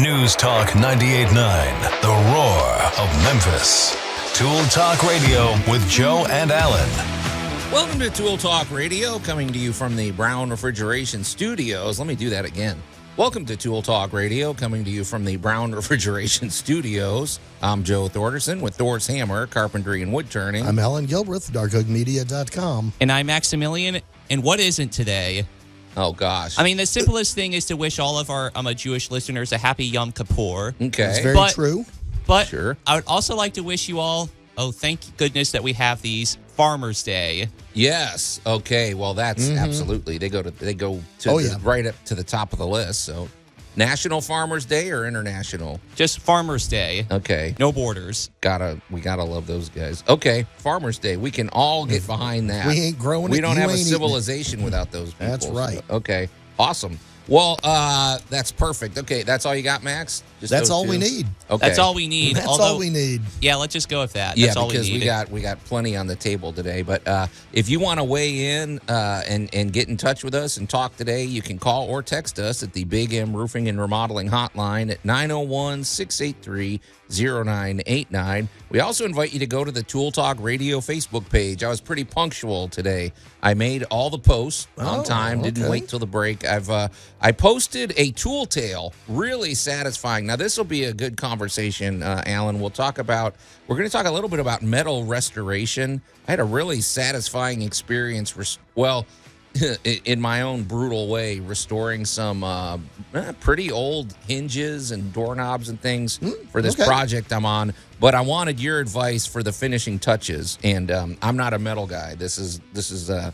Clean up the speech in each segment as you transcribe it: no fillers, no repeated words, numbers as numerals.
News Talk 98.9, the roar of Memphis. Tool Talk Radio with Joe and Allan. Welcome to Tool Talk Radio, coming to you from the Brown Refrigeration Studios. Let me do that again. Welcome to Tool Talk Radio, coming to you from the Brown Refrigeration Studios. I'm Joe Thorderson with Thor's Hammer, Carpentry and Wood Turning. I'm Allan Gilbreth, darkhookmedia.com. And I'm Maximilian. And what isn't today? Oh, gosh. I mean, the simplest thing is to wish all of our Jewish listeners a happy Yom Kippur. Okay. That's very true. But Sure. I would also like to wish you all, thank goodness that we have these Farmers Day. Yes. Okay. Well, that's absolutely. They go to right up to the top of the list. So, National Farmers Day or international? Just Farmers Day. Okay. No borders. We gotta love those guys. Okay, Farmers Day. We can all get behind that. We ain't growing. We don't have a civilization without those people. That's right. So, okay. Awesome. Well, that's perfect. Okay, that's all you got, Max? Just That's those all two? we need. Okay. That's all we need. That's all we need. Yeah, let's just go with that. Yeah, That's all because we need. we got plenty on the table today. But if you want to weigh in and get in touch with us and talk today, you can call or text us at the Big M Roofing and Remodeling Hotline at 901-683-0989. We also invite you to go to the Tool Talk Radio Facebook page. I was pretty punctual today. I made all the posts on time. Didn't okay. wait till the break. I posted a tool tale, really satisfying. Now this will be a good conversation, Allan. We're going to talk a little bit about metal restoration. I had a really satisfying experience. In my own brutal way, restoring some pretty old hinges and doorknobs and things for this project I'm on. But I wanted your advice for the finishing touches, and I'm not a metal guy. This is so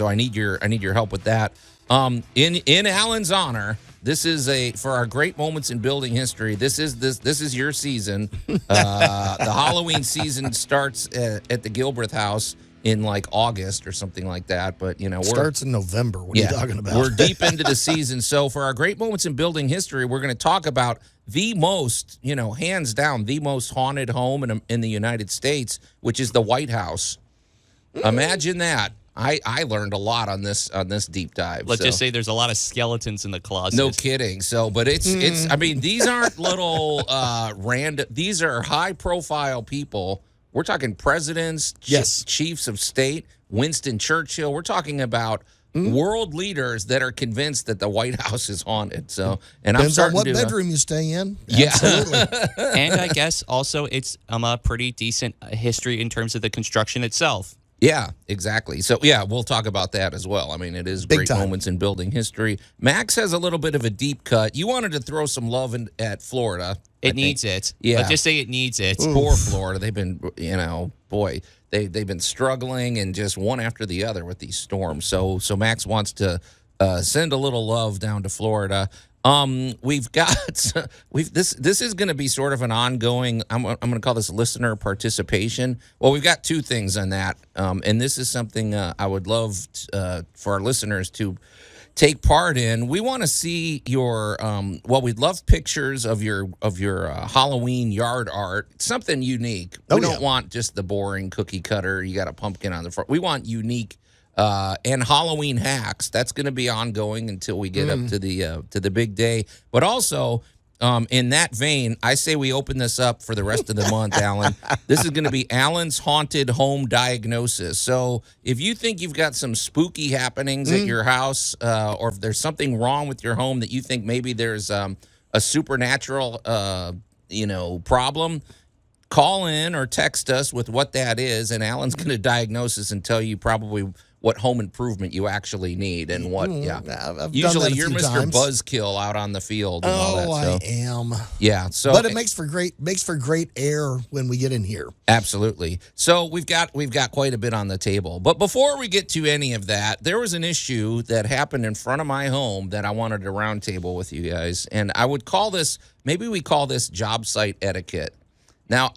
I need your help with that. In Allan's honor, this is for our great moments in building history. This is your season. The Halloween season starts at the Gilbreth house in like August or something like that. But, Starts in November. What are you talking about? We're deep into the season. So for our great moments in building history, we're going to talk about the most, hands down, the most haunted home in the United States, which is the White House. Imagine that. I learned a lot on this deep dive. Let's just say there's a lot of skeletons in the closet. No kidding. So, but it's I mean, these aren't little random. These are high profile people. We're talking presidents, chiefs of state, Winston Churchill. We're talking about world leaders that are convinced that the White House is haunted. So, and Depends I'm on starting what to bedroom you stay in. Yeah. Absolutely. And I guess also it's a pretty decent history in terms of the construction itself. Yeah, exactly. So, yeah, we'll talk about that as well. I mean, it is great moments in building history. Max has a little bit of a deep cut. You wanted to throw some love at Florida. It needs it. Yeah. Let's just say it needs it. Poor Florida. They've been, they've been struggling and just one after the other with these storms. So Max wants to send a little love down to Florida. This is going to be sort of an ongoing, I'm going to call this listener participation. Well, we've got two things on that. And this is something I would love for our listeners to take part in. We want to see your, we'd love pictures of your Halloween yard art, something unique. We don't want just the boring cookie cutter. You got a pumpkin on the front. We want unique and Halloween hacks. That's going to be ongoing until we get up to the big day. But also, in that vein, I say we open this up for the rest of the month, Allan. This is going to be Allan's Haunted Home Diagnosis. So if you think you've got some spooky happenings at your house, or if there's something wrong with your home that you think maybe there's a supernatural problem, call in or text us with what that is, and Allan's going to diagnose this and tell you probably what home improvement you actually need and what. Usually you're Mr. Buzzkill out on the field. And all that, so. I am. Yeah. So, but it makes for great air when we get in here. Absolutely. So we've got quite a bit on the table. But before we get to any of that, there was an issue that happened in front of my home that I wanted to roundtable with you guys, and I would call this, maybe we call this job site etiquette. Now,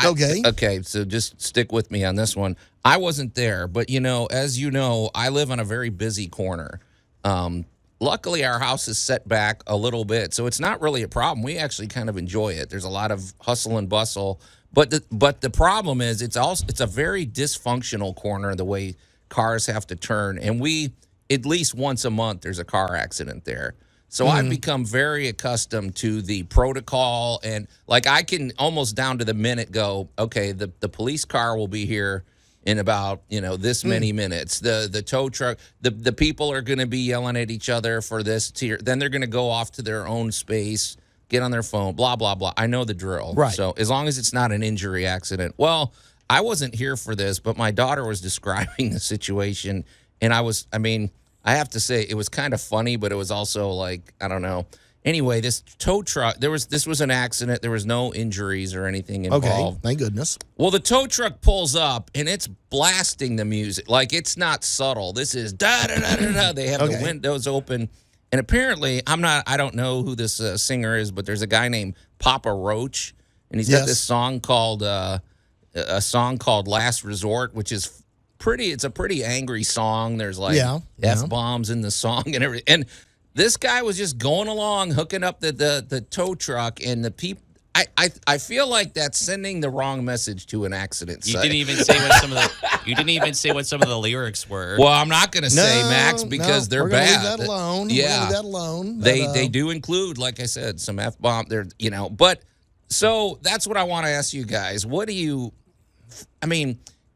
okay, so just stick with me on this one. I wasn't there, but, as you know, I live on a very busy corner. Luckily, our house is set back a little bit, so it's not really a problem. We actually kind of enjoy it. There's a lot of hustle and bustle, but the problem is it's a very dysfunctional corner, the way cars have to turn, and at least once a month, there's a car accident there. So I've become very accustomed to the protocol, and like I can almost down to the minute go, okay, the police car will be here in about, this many minutes. The tow truck, the people are going to be yelling at each other for this tier. Then they're going to go off to their own space, get on their phone, blah, blah, blah. I know the drill. Right. So as long as it's not an injury accident. Well, I wasn't here for this, but my daughter was describing the situation, and I have to say it was kind of funny, but it was also like, I don't know. Anyway, this tow truck, this was an accident. There was no injuries or anything involved. Okay, thank goodness. Well, the tow truck pulls up, and it's blasting the music. Like, it's not subtle. This is da-da-da-da-da. They have the windows open. And apparently, I don't know who this singer is, but there's a guy named Papa Roach, and he's got this song called, Last Resort, which is it's a pretty angry song. There's like F-bombs in the song and everything. And this guy was just going along, hooking up the tow truck, and the people. I feel like that's sending the wrong message to an accident site. You didn't even say what some of the lyrics were. Well, I'm not going to say, Max, because they're bad. Leave that alone. Yeah, leave that alone. They do include, like I said, some F-bomb. There, But so that's what I want to ask you guys.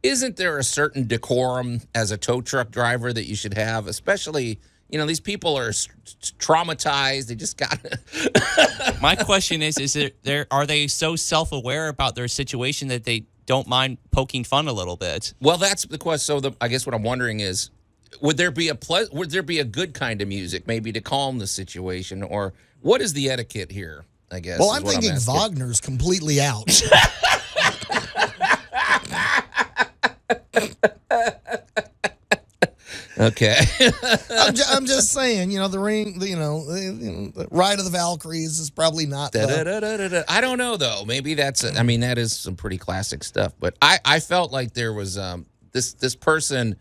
Isn't there a certain decorum as a tow truck driver that you should have, especially? These people are traumatized. They just got. My question is are they so self-aware about their situation that they don't mind poking fun a little bit? Well, that's the question. So I guess what I'm wondering is, would there be a good kind of music maybe to calm the situation, or what is the etiquette here? I guess. Well, I'm thinking Wagner's completely out. Okay. I'm just saying, the ring, the Ride of the Valkyries is probably not. I don't know though. Maybe that is some pretty classic stuff. But I felt like there was this person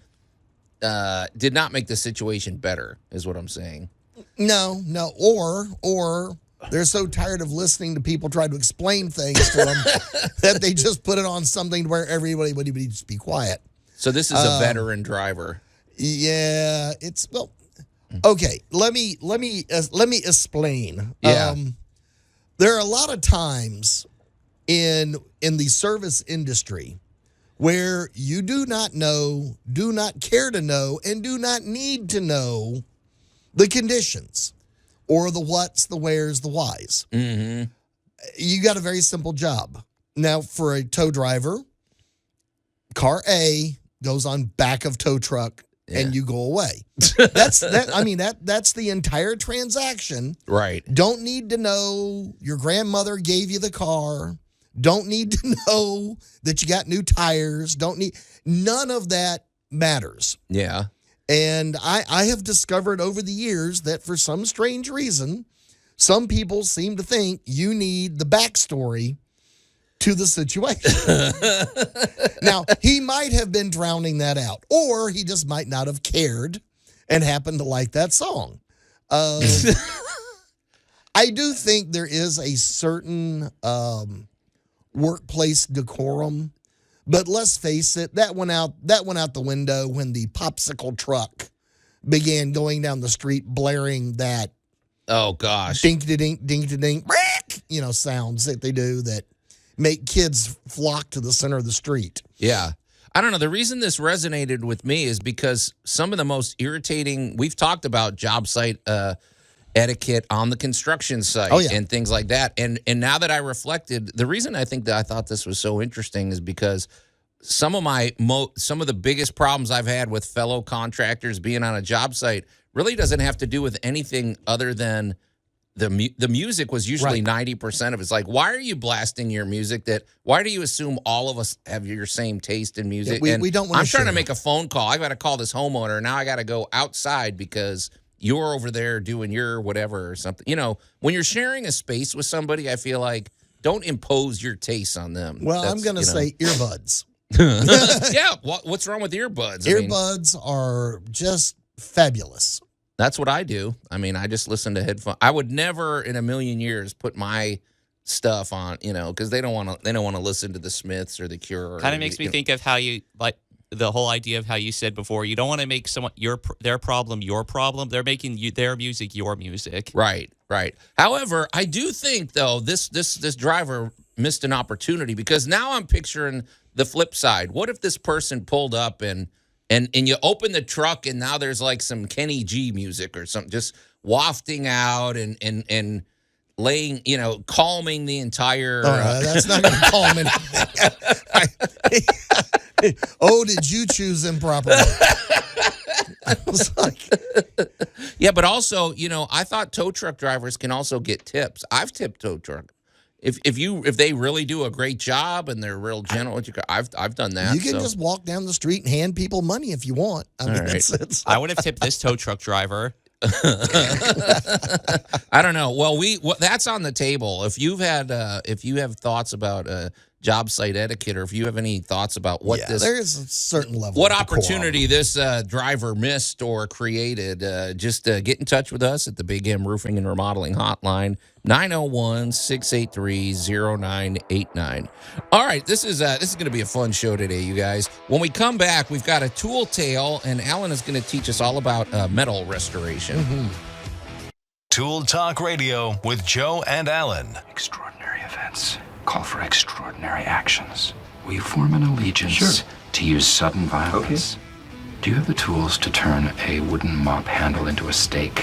did not make the situation better, is what I'm saying. No, or they're so tired of listening to people try to explain things to them that they just put it on something where everybody would just be quiet. So this is a veteran driver. Yeah, okay. Let me explain. Yeah. There are a lot of times in the service industry where you do not know, do not care to know, and do not need to know the conditions or the whats, the wheres, the whys. Mm-hmm. You got a very simple job. Now, for a tow driver, car A goes on back of tow truck. Yeah. And you go away. That's the entire transaction. Right. Don't need to know your grandmother gave you the car. Don't need to know that you got new tires. None of that matters. Yeah. And I have discovered over the years that for some strange reason, some people seem to think you need the backstory to the situation. Now, he might have been drowning that out, or he just might not have cared and happened to like that song. I do think there is a certain workplace decorum, but let's face it, that went out the window when the popsicle truck began going down the street blaring that oh gosh dink-a-dink, dink-a-dink, sounds that they do that make kids flock to the center of the street. Yeah. I don't know. The reason this resonated with me is because some of the most irritating, we've talked about job site etiquette on the construction site and things like that. And now that I reflected, the reason I think that I thought this was so interesting is because some of the biggest problems I've had with fellow contractors being on a job site really doesn't have to do with anything other than the music was usually 90% of it. It's like, why are you blasting your music? Why do you assume all of us have your same taste in music? Yeah, we don't want to I'm trying to make a phone call. I got to call this homeowner. Now I got to go outside because you're over there doing your whatever or something. When you're sharing a space with somebody, I feel like don't impose your tastes on them. Well, I'm going to say earbuds. Yeah. What's wrong with earbuds? Earbuds are just fabulous. That's what I do. I just listen to headphones. I would never in a million years put my stuff on, because they don't want to listen to the Smiths or the Cure. Kind of makes me think of how you the whole idea of how you said before, you don't want to make someone their problem your problem. They're making their music your music. Right. However, I do think though this driver missed an opportunity, because now I'm picturing the flip side. What if this person pulled up and you open the truck and now there's like some Kenny G music or something just wafting out and laying, calming the entire. That's not going to calm anything. Oh, did you choose improperly? I was like, yeah, but also, I thought tow truck drivers can also get tips. I've tipped tow truck. If they really do a great job and they're real gentle, I've done that. You can just walk down the street and hand people money if you want. I mean, right. I would have tipped this tow truck driver. I don't know. Well, that's on the table. If you have thoughts about job site etiquette, or if you have any thoughts about what there is a certain level. What of opportunity this driver missed or created, just get in touch with us at the Big M Roofing and Remodeling Hotline, 901-683-0989. All right, this is going to be a fun show today, you guys. When we come back, we've got a tool tale, and Allan is going to teach us all about metal restoration. Mm-hmm. Tool Talk Radio with Joe and Allan. Extraordinary events call for extraordinary actions. Will you form an allegiance to use sudden violence? Okay. Do you have the tools to turn a wooden mop handle into a stake?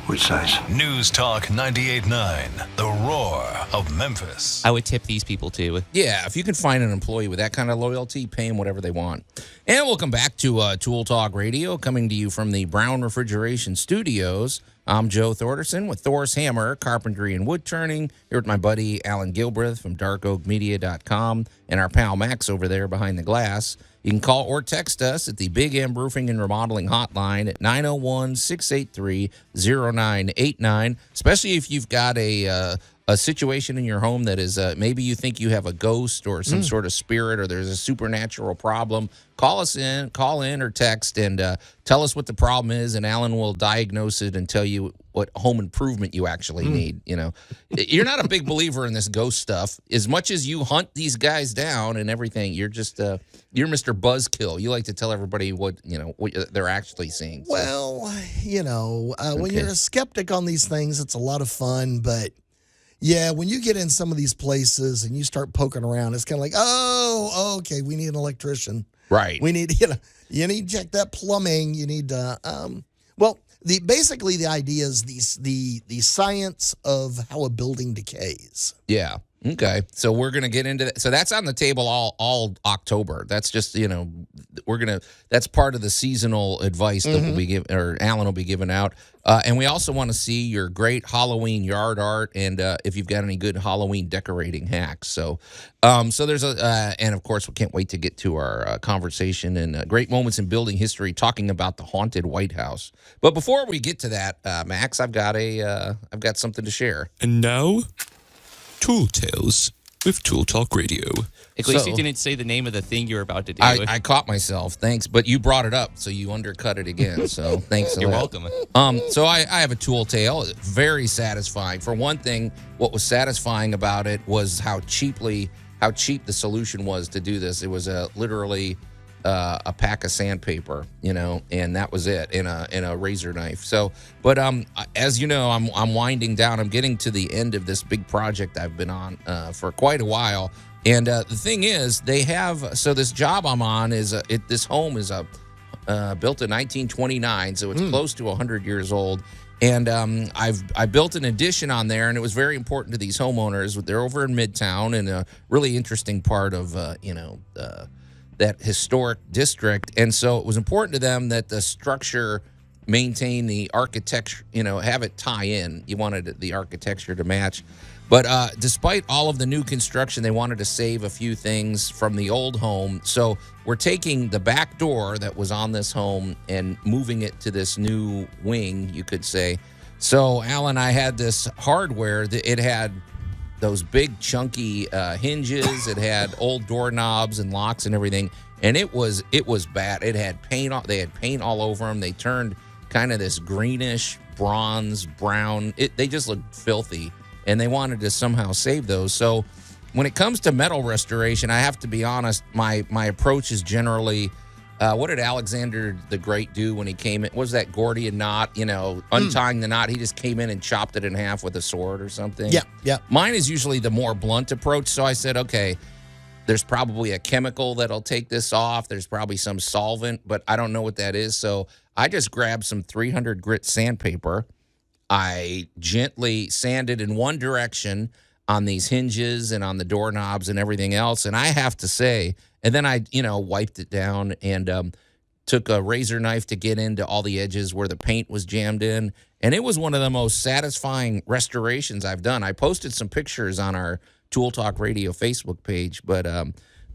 Which size? News Talk 98.9, the roar of Memphis. I would tip these people too. Yeah, if you can find an employee with that kind of loyalty, pay them whatever they want. And welcome back to Tool Talk Radio, coming to you from the Brown Refrigeration Studios. I'm Joe Thorderson with Thor's Hammer, Carpentry and Wood Turning, here with my buddy Allan Gilbreth from darkoakmedia.com and our pal Max over there behind the glass. You can call or text us at the Big M Roofing and Remodeling Hotline at 901-683-0989, especially if you've got a situation in your home that is maybe you think you have a ghost or some sort of spirit, or there's a supernatural problem. Call in or text and tell us what the problem is, and Allan will diagnose it and tell you what home improvement you actually need. You're not a big believer in this ghost stuff. As much as you hunt these guys down and everything, you're just you're Mr. Buzzkill. You like to tell everybody what they're actually seeing. So. Well, when you're a skeptic on these things, it's a lot of fun, but yeah, when you get in some of these places and you start poking around, it's kind of like, oh, okay, we need an electrician. Right. We need, you need to check that plumbing. You need to, basically the idea is the science of how a building decays. Yeah. Okay. So we're going to get into that. So that's on the table all October. That's just, that's part of the seasonal advice that we'll be giving, or Allan will be giving out. And we also want to see your great Halloween yard art, and if you've got any good Halloween decorating hacks. So there's and of course we can't wait to get to our conversation and great moments in building history, talking about the haunted White House. But before we get to that, Max, I've got something to share. And now, Tool Tales with Tool Talk Radio. At least you didn't say the name of the thing you were about to do. I caught myself, thanks. But you brought it up, so you undercut it again. So thanks. You're welcome. So I have a tool tale. Very satisfying. For one thing, what was satisfying about it was how cheap the solution was to do this. It was literally a pack of sandpaper, and that was it, in a razor knife. So, but as you know, I'm winding down. I'm getting to the end of this big project I've been on for quite a while. And the thing is, this job I'm on is this home is built in 1929, so it's close to 100 years old. And I built an addition on there, and it was very important to these homeowners. They're over in Midtown, in a really interesting part of that historic district. And so it was important to them that the structure maintain the architecture, have it tie in. You wanted the architecture to match. But despite all of the new construction, they wanted to save a few things from the old home. So we're taking the back door that was on this home and moving it to this new wing, you could say. So, Allan, I had this hardware. It had those big chunky hinges. It had old doorknobs and locks and everything. And it was bad. It had paint. They had paint all over them. They turned kind of this greenish, bronze, brown. They just looked filthy. And they wanted to somehow save those. So when it comes to metal restoration, I have to be honest. My approach is generally, what did Alexander the Great do when he came in? Was that Gordian knot? Untying the knot. He just came in and chopped it in half with a sword or something. Yeah. Mine is usually the more blunt approach. So I said, okay, there's probably a chemical that'll take this off. There's probably some solvent, but I don't know what that is. So I just grabbed some 300 grit sandpaper. I gently sanded in one direction on these hinges and on the doorknobs and everything else. And I have to say, and then I, wiped it down and took a razor knife to get into all the edges where the paint was jammed in. And it was one of the most satisfying restorations I've done. I posted some pictures on our Tool Talk Radio Facebook page, but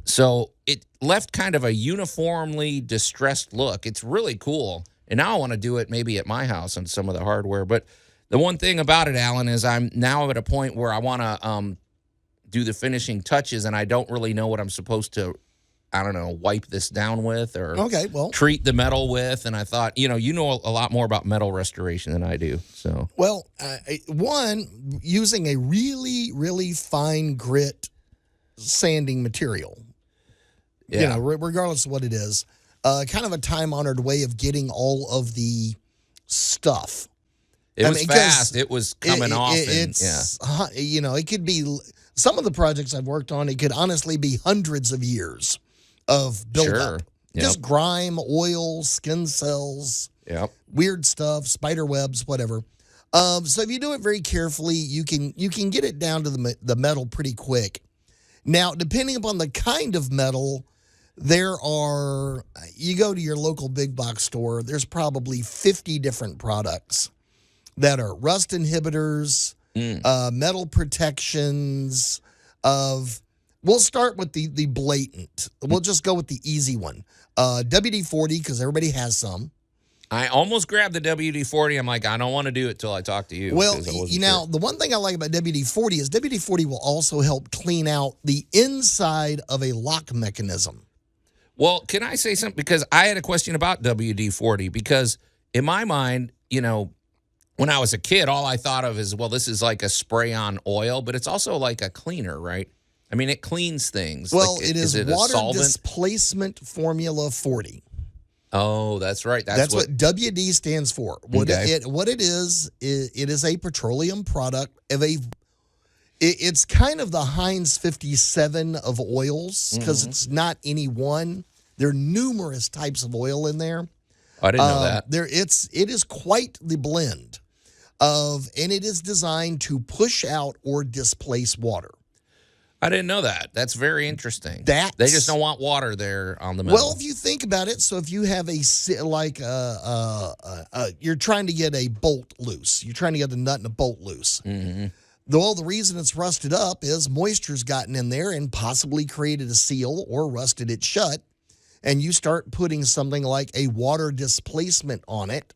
so it left kind of a uniformly distressed look. It's really cool. And now I want to do it maybe at my house on some of the hardware. But the one thing about it, Allan, is I'm now at a point where I want to do the finishing touches, and I don't really know what I'm supposed to, wipe this down with or treat the metal with. And I thought, you know a lot more about metal restoration than I do. So, well, one, using a really, really fine grit sanding material, regardless of what it is, kind of a time-honored way of getting all of the stuff. It was fast. It was coming off. It could be some of the projects I've worked on. It could honestly be hundreds of years of buildup. Yep. Just grime, oil, skin cells, weird stuff, spider webs, whatever. So if you do it very carefully, you can get it down to the metal pretty quick. Now, depending upon the kind of metal, you go to your local big box store, there's probably 50 different products that are rust inhibitors, metal protections we'll start with the blatant. We'll just go with the easy one. WD-40, because everybody has some. I almost grabbed the WD-40. I'm like, I don't want to do it till I talk to you. Well, the one thing I like about WD-40 is WD-40 will also help clean out the inside of a lock mechanism. Well, can I say something? Because I had a question about WD-40, because in my mind, when I was a kid, all I thought of is, well, this is like a spray-on oil, but it's also like a cleaner, right? I mean, it cleans things. Well, it is water displacement formula 40. Oh, that's right. That's what WD stands for. What it is a petroleum product it's kind of the Heinz 57 of oils, because it's not any one. There are numerous types of oil in there. I didn't know that. It is quite the blend and it is designed to push out or displace water. I didn't know that. That's very interesting. They just don't want water there on the metal. Well, if you think about it, so if you have you're trying to get a bolt loose, you're trying to get the nut and a bolt loose. Mm-hmm. The reason it's rusted up is moisture's gotten in there and possibly created a seal or rusted it shut. And you start putting something like a water displacement on it.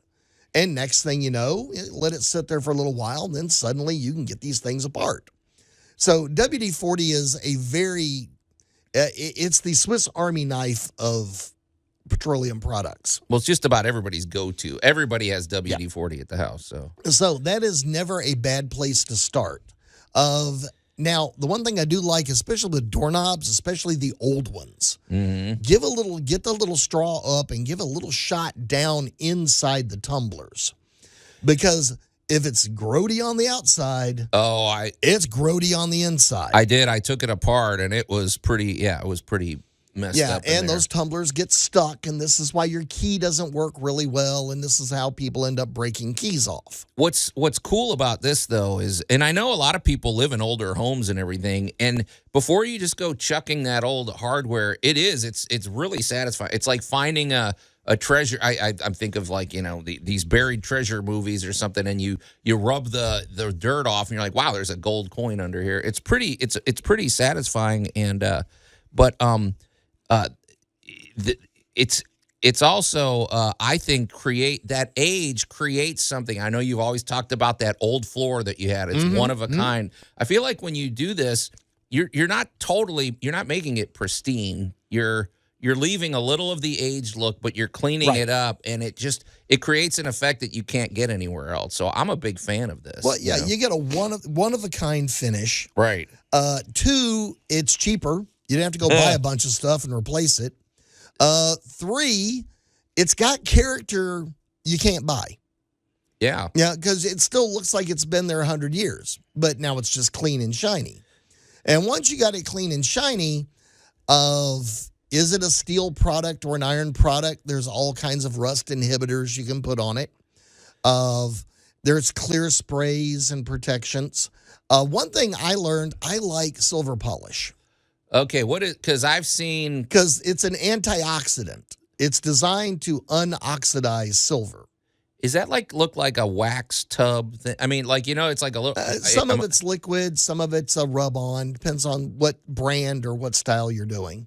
And next thing you know, let it sit there for a little while, and then suddenly you can get these things apart. So WD-40 is it's the Swiss Army knife of petroleum products. Well, it's just about everybody's go-to. Everybody has WD-40 at the house. So that is never a bad place to start. Now, the one thing I do like, especially with doorknobs, especially the old ones, get the little straw up and give a little shot down inside the tumblers. Because if it's grody on the outside, it's grody on the inside. I did. I took it apart, and it was pretty messed up. Yeah, and those tumblers get stuck, and this is why your key doesn't work really well, and this is how people end up breaking keys off. What's cool about this, though, is, and I know a lot of people live in older homes and everything, and before you just go chucking that old hardware, it's really satisfying. It's like finding a treasure. I think of these buried treasure movies or something, and you rub the dirt off, and you're like, wow, there's a gold coin under here. It's pretty satisfying, and it's also I think creates something. I know you've always talked about that old floor that you had. It's one of a kind. I feel like when you do this, you're not making it pristine. You're you're leaving a little of the aged look, but you're cleaning Right. it up, and it creates an effect that you can't get anywhere else. So I'm a big fan of this. Well, yeah, you know? you get a one of a kind finish. Right. 2, it's cheaper. You don't have to go buy a bunch of stuff and replace it. 3, it's got character you can't buy. Yeah. Yeah, because it still looks like it's been there 100 years, but now it's just clean and shiny. And once you got it clean and shiny, is it a steel product or an iron product? There's all kinds of rust inhibitors you can put on it. There's clear sprays and protections. One thing I learned, I like silver polish Okay. Because I've seen. because it's an antioxidant. It's designed to unoxidize silver. Is that look like a wax tub thing? I mean, it's like a little. Some of it's liquid, some of it's a rub-on. Depends on what brand or what style you're doing.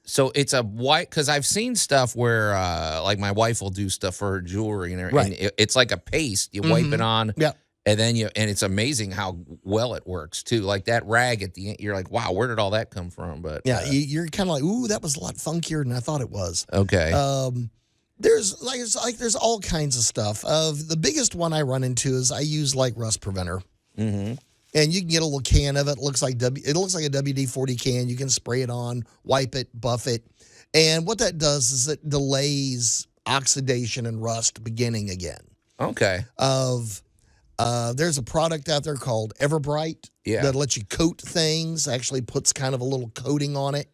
So it's a white, because I've seen stuff where, like, my wife will do stuff for her jewelry, and Right. it's like a paste. You wipe it on, Yep. and then and it's amazing how well it works too. Like that rag at the end, you're like, wow, where did all that come from? But Yeah, you're kind of like, ooh, that was a lot funkier than I thought it was. okay, There's all kinds of stuff. The biggest one I run into is I use like rust preventer. mm-hmm. And you can get a little can of it. It looks like a WD-40 can. You can spray it on, wipe it, buff it. And what that does is it delays oxidation and rust beginning again. Okay, There's a product out there called Everbright Yeah. that lets you coat things, actually puts kind of a little coating on it.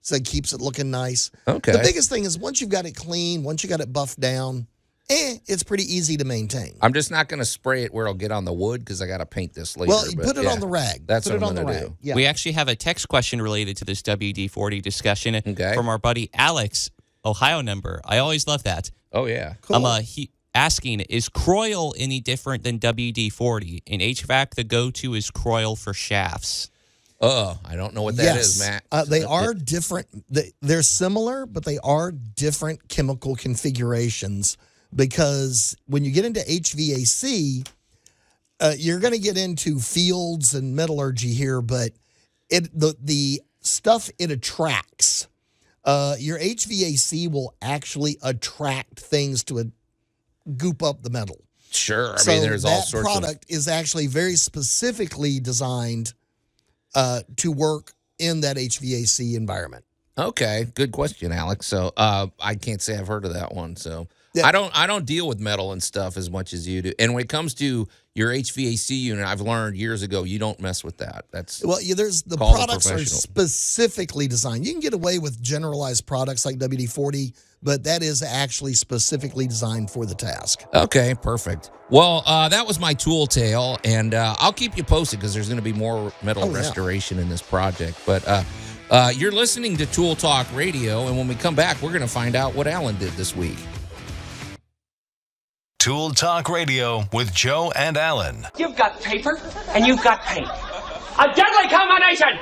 So it keeps it looking nice. Okay. The biggest thing is once you've got it clean, once you got it buffed down, it's pretty easy to maintain. I'm just not going to spray it where it'll get on the wood because I got to paint this later. Well, you but put it yeah, on the rag. That's put what it I'm on the gonna rag. do. Yeah. We actually have a text question related to this WD-40 discussion Okay. from our buddy Alex, Ohio number. I always love that. Oh yeah. Cool. He asking, is Croyle any different than WD-40? In HVAC, the go-to is Croyle for shafts. Oh, I don't know what that is, Matt. They are different. They're similar, but they are different chemical configurations because when you get into HVAC, you're going to get into fields and metallurgy here, but the stuff it attracts, your HVAC will actually attract things to goop up the metal. Sure. I So mean, there's all that sorts of. product is actually very specifically designed to work in that HVAC environment. Okay, good question, Alex. So I can't say I've heard of that one. So Yeah. I don't deal with metal and stuff as much as you do. And when it comes to your HVAC unit, I've learned years ago you don't mess with that. That's Well, there's the Call the products are professional. specifically designed. You can get away with generalized products like WD-40, but that is actually specifically designed for the task. okay. Perfect. Well, that was my tool tale, and I'll keep you posted because there's going to be more metal Oh, yeah. restoration in this project. But you're listening to Tool Talk Radio, and when we come back, we're going to find out what Allan did this week. Tool Talk Radio with Joe and Allan. You've got paper and you've got paint. A deadly combination!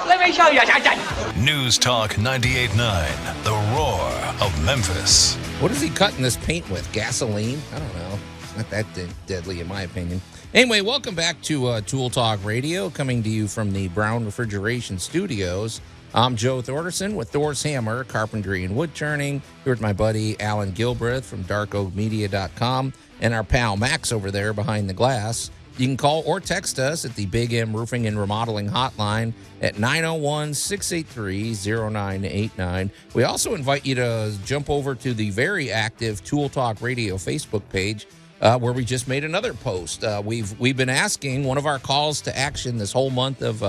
Let me show you something. News Talk 98.9, The Roar of Memphis. What is he cutting this paint with? Gasoline? I don't know. It's not that deadly, in my opinion. Anyway, welcome back to Tool Talk Radio, coming to you from the Brown Refrigeration Studios. I'm Joe Thorderson with Thor's Hammer, Carpentry and Wood Turning. Here with my buddy Allan Gilbreth from darkoakmedia.com and our pal Max over there behind the glass. You can call or text us at the Big M Roofing and Remodeling Hotline at 901-683-0989. We also invite you to jump over to the very active Tool Talk Radio Facebook page, where we just made another post. We've been asking, one of our calls to action this whole month of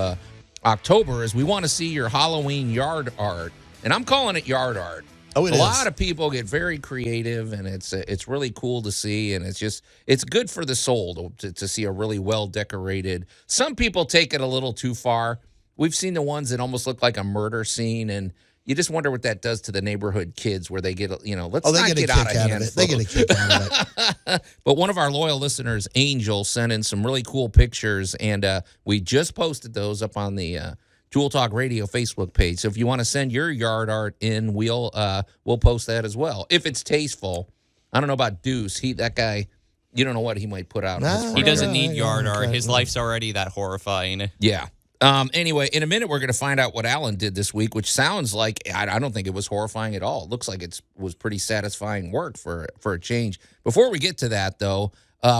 October is we want to see your Halloween yard art, and I'm calling it yard art. Oh, it a is. lot of people get very creative, and it's really cool to see, and it's good for the soul to see a really well decorated. Some people take it a little too far. We've seen the ones that almost look like a murder scene, and you just wonder what that does to the neighborhood kids, where they get let's They not get a get kick out of hand. it. They get a kick out of it. But one of our loyal listeners, Angel, sent in some really cool pictures, and we just posted those up on the Tool Talk Radio Facebook page. So if you want to send your yard art in, we'll post that as well if it's tasteful. I don't know about Deuce. That guy, you don't know what he might put out. on his Nah. front He yard. doesn't need yeah, yard art. okay. His life's already that horrifying. Yeah. Anyway, in a minute, we're going to find out what Allan did this week, which sounds like I don't think it was horrifying at all. It looks like it was pretty satisfying work for a change. Before we get to that, though,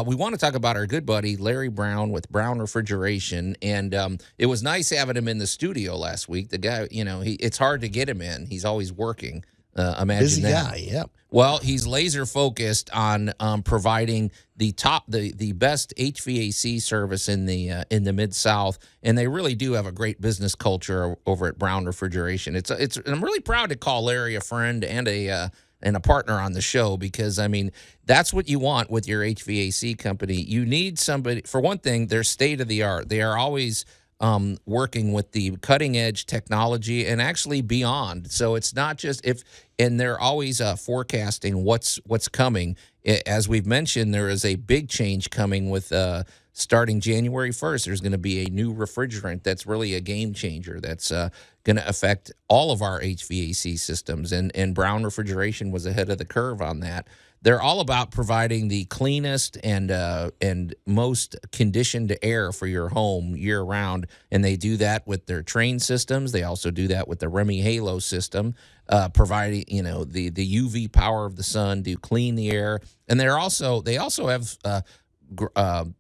we want to talk about our good buddy Larry Brown with Brown Refrigeration, and it was nice having him in the studio last week. The guy, it's hard to get him in; he's always working. Imagine Busy that. guy, yep. Well, he's laser focused on providing the best HVAC service in the Mid-South, and they really do have a great business culture over at Brown Refrigeration. And I'm really proud to call Larry a friend and a partner on the show, because I mean that's what you want with your HVAC company. You need somebody, for one thing, they're state of the art. They are always working with the cutting edge technology and actually beyond. So it's not just and they're always forecasting what's coming. As we've mentioned, there is a big change coming with starting January 1st. There's going to be a new refrigerant that's really a game changer that's going to affect all of our HVAC systems. And Brown Refrigeration was ahead of the curve on that. They're all about providing the cleanest and most conditioned air for your home year round, and they do that with their Train systems. They also do that with the Remy Halo system, providing the UV power of the sun to clean the air. And they also have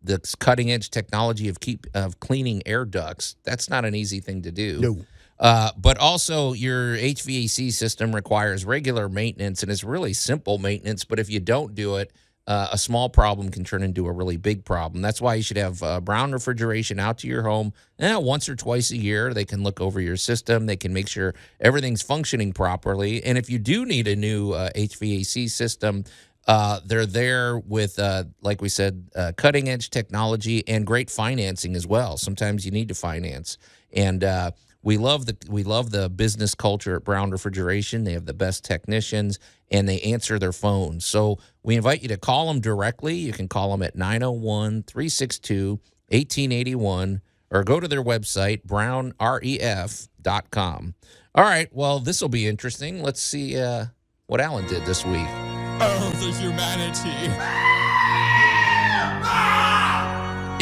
this cutting edge technology of cleaning air ducts. That's not an easy thing to do. No. But also your HVAC system requires regular maintenance, and it's really simple maintenance. But if you don't do it, a small problem can turn into a really big problem. That's why you should have Brown Refrigeration out to your home once or twice a year. They can look over your system. They can make sure everything's functioning properly. And if you do need a new HVAC system, they're there with, like we said, cutting edge technology and great financing as well. Sometimes you need to finance. And we love the business culture at Brown Refrigeration. They have the best technicians, and they answer their phones. So we invite you to call them directly. You can call them at 901-362-1881 or go to their website, brownref.com. All right, well, this will be interesting. Let's see what Allan did this week. Oh, the humanity.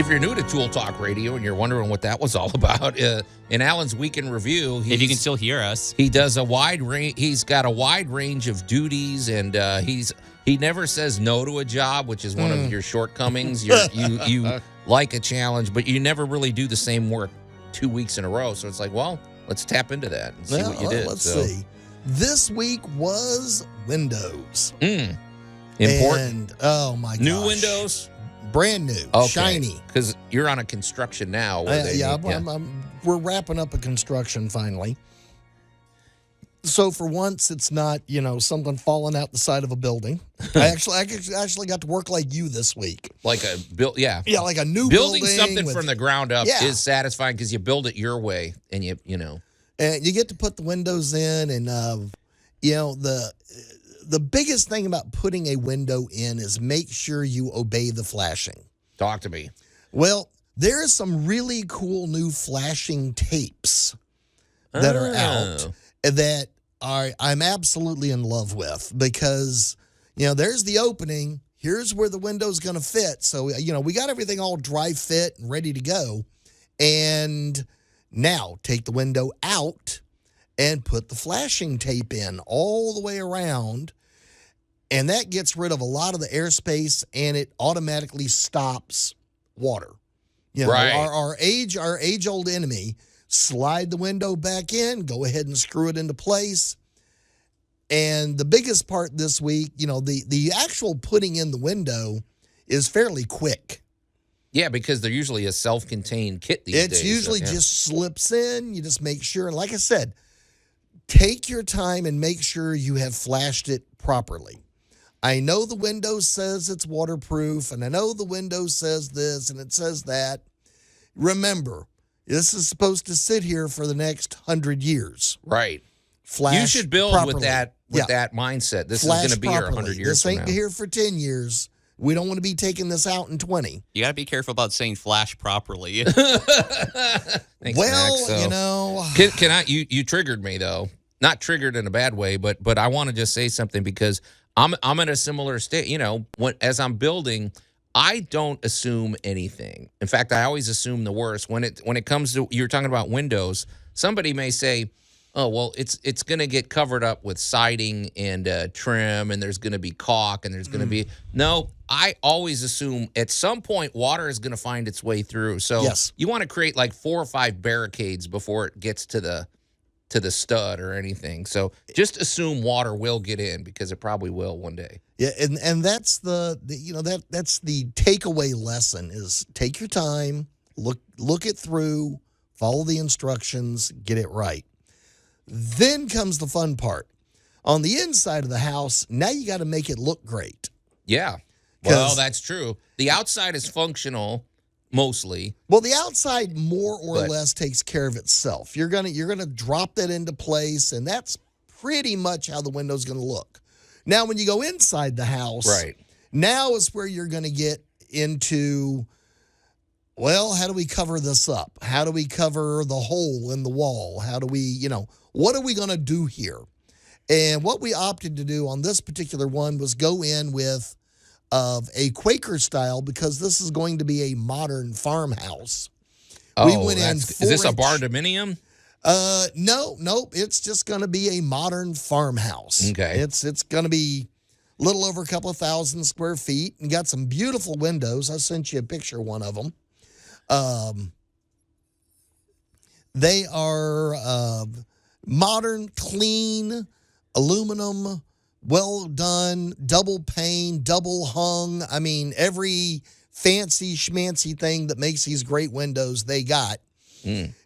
If you're new to Tool Talk Radio and you're wondering what that was all about, in Allan's Week in Review, If you can still hear us. he does a wide range. He's got a wide range of duties, and he never says no to a job, which is one of your shortcomings. You like a challenge, but you never really do the same work 2 weeks in a row. So it's like, well, let's tap into that and see what you did. Let's see. This week was Windows. Important. And, oh, my gosh. New Windows? Brand new. Okay. Shiny. Because you're on a construction now. We're wrapping up a construction finally. So for once, it's not, something falling out the side of a building. I actually got to work like you this week. Like a build, yeah. Yeah, like a new building building something from the ground up Yeah. is satisfying because you build it your way, and you know. And you get to put the windows in, and the biggest thing about putting a window in is make sure you obey the flashing. Talk to me. Well, there are some really cool new flashing tapes that are out that I'm absolutely in love with, because there's the opening. Here's where the window's going to fit. So we got everything all dry fit and ready to go. And now take the window out and put the flashing tape in all the way around. And that gets rid of a lot of the airspace, and it automatically stops water. Right. Our age-old enemy, slide the window back in, go ahead and screw it into place. And the biggest part this week, the actual putting in the window is fairly quick. Yeah, because they're usually a self-contained kit these days. It's usually just slips in. You just make sure. And like I said, take your time and make sure you have flashed it properly. I know the Windows says it's waterproof, and I know the Windows says this and it says that. Remember, this is supposed to sit here for the next 100 years. Right. Flash You should build properly. with that mindset. This Flash is going to be here 100 properly. years This from ain't now. here for 10 years. We don't want to be taking this out in 20. You got to be careful about saying flash properly. Thanks, Well, Max. Can I? You triggered me though. Not triggered in a bad way, but I want to just say something because I'm in a similar state. As I'm building, I don't assume anything. In fact, I always assume the worst. When it comes to, you're talking about windows, somebody may say, "Oh, well, it's going to get covered up with siding and trim, and there's going to be caulk, and there's going to be." No, I always assume at some point water is going to find its way through. So Yes. you want to create like 4 or 5 barricades before it gets to the stud or anything. So just assume water will get in, because it probably will one day. Yeah, and that's that's the takeaway lesson is take your time, look it through, follow the instructions, get it right. Then comes the fun part. On the inside of the house, now you got to make it look great. Yeah. Well, that's true. The outside is functional mostly. Well, the outside more or But- less takes care of itself. You're gonna drop that into place, and that's pretty much how the window's gonna look. Now, when you go inside the house, Right. now is where you're gonna get into, well, how do we cover this up? How do we cover the hole in the wall? How do we, what are we gonna do here? And what we opted to do on this particular one was go in with a Quaker style, because this is going to be a modern farmhouse. We went in is this a 4-inch barn dominium? Nope. It's just going to be a modern farmhouse. Okay. It's going to be a little over a couple of 1,000 square feet and got some beautiful windows. I sent you a picture of one of them. They are modern, clean, aluminum, well done, double pane, double hung. I mean, every fancy schmancy thing that makes these great windows they got.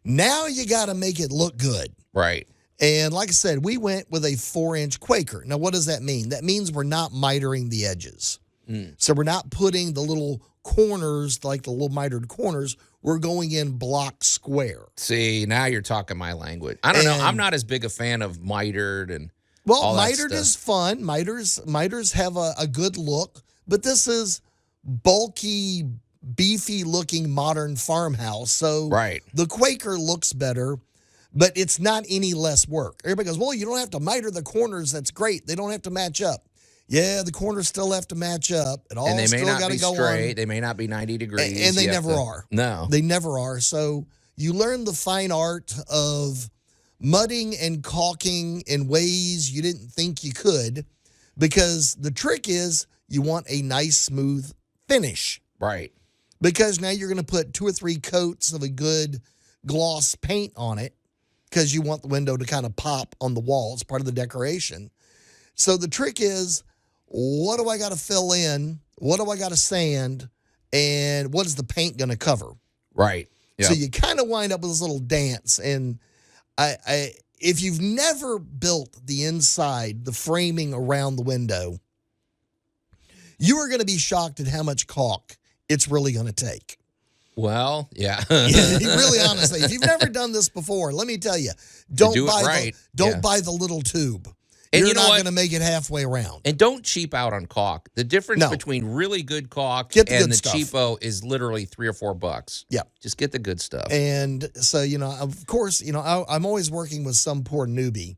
Now you got to make it look good. Right. And like I said, we went with a 4-inch Quaker. Now, what does that mean? That means we're not mitering the edges. So we're not putting the little corners, like the little mitered corners. We're going in block square. See, now you're talking my language. I don't know. And- I'm not as big a fan of mitered and Well, all that mitered stuff. is fun. Miters have a good look, but this is bulky, beefy-looking modern farmhouse. So Right. the Quaker looks better, but it's not any less work. Everybody goes, well, you don't have to miter the corners. That's great. They don't have to match up. Yeah, the corners still have to match up. It all and they may still not got to be go straight. on. They may not be 90 degrees. And they You have never to- are. No. They never are. So you learn the fine art of mudding and caulking in ways you didn't think you could, because the trick is you want a nice, smooth finish. Right. Because now you're going to put 2 or 3 coats of a good gloss paint on it, because you want the window to kind of pop on the wall. It's part of the decoration. So the trick is, what do I got to fill in? What do I got to sand? And what is the paint going to cover? Right. Yeah. So you kind of wind up with this little dance. And if you've never built the inside, the framing around the window, you are going to be shocked at how much caulk it's really going to take. Well, yeah. Really, honestly, if you've never done this before, let me tell you, don't do it buy right, don't yeah. buy the little tube. And You're you know not what? going to make it halfway around. And don't cheap out on caulk. The difference No. between really good caulk Get the and good the stuff. cheapo is literally $3 or $4. Yeah. Just get the good stuff. And so, of course, I'm always working with some poor newbie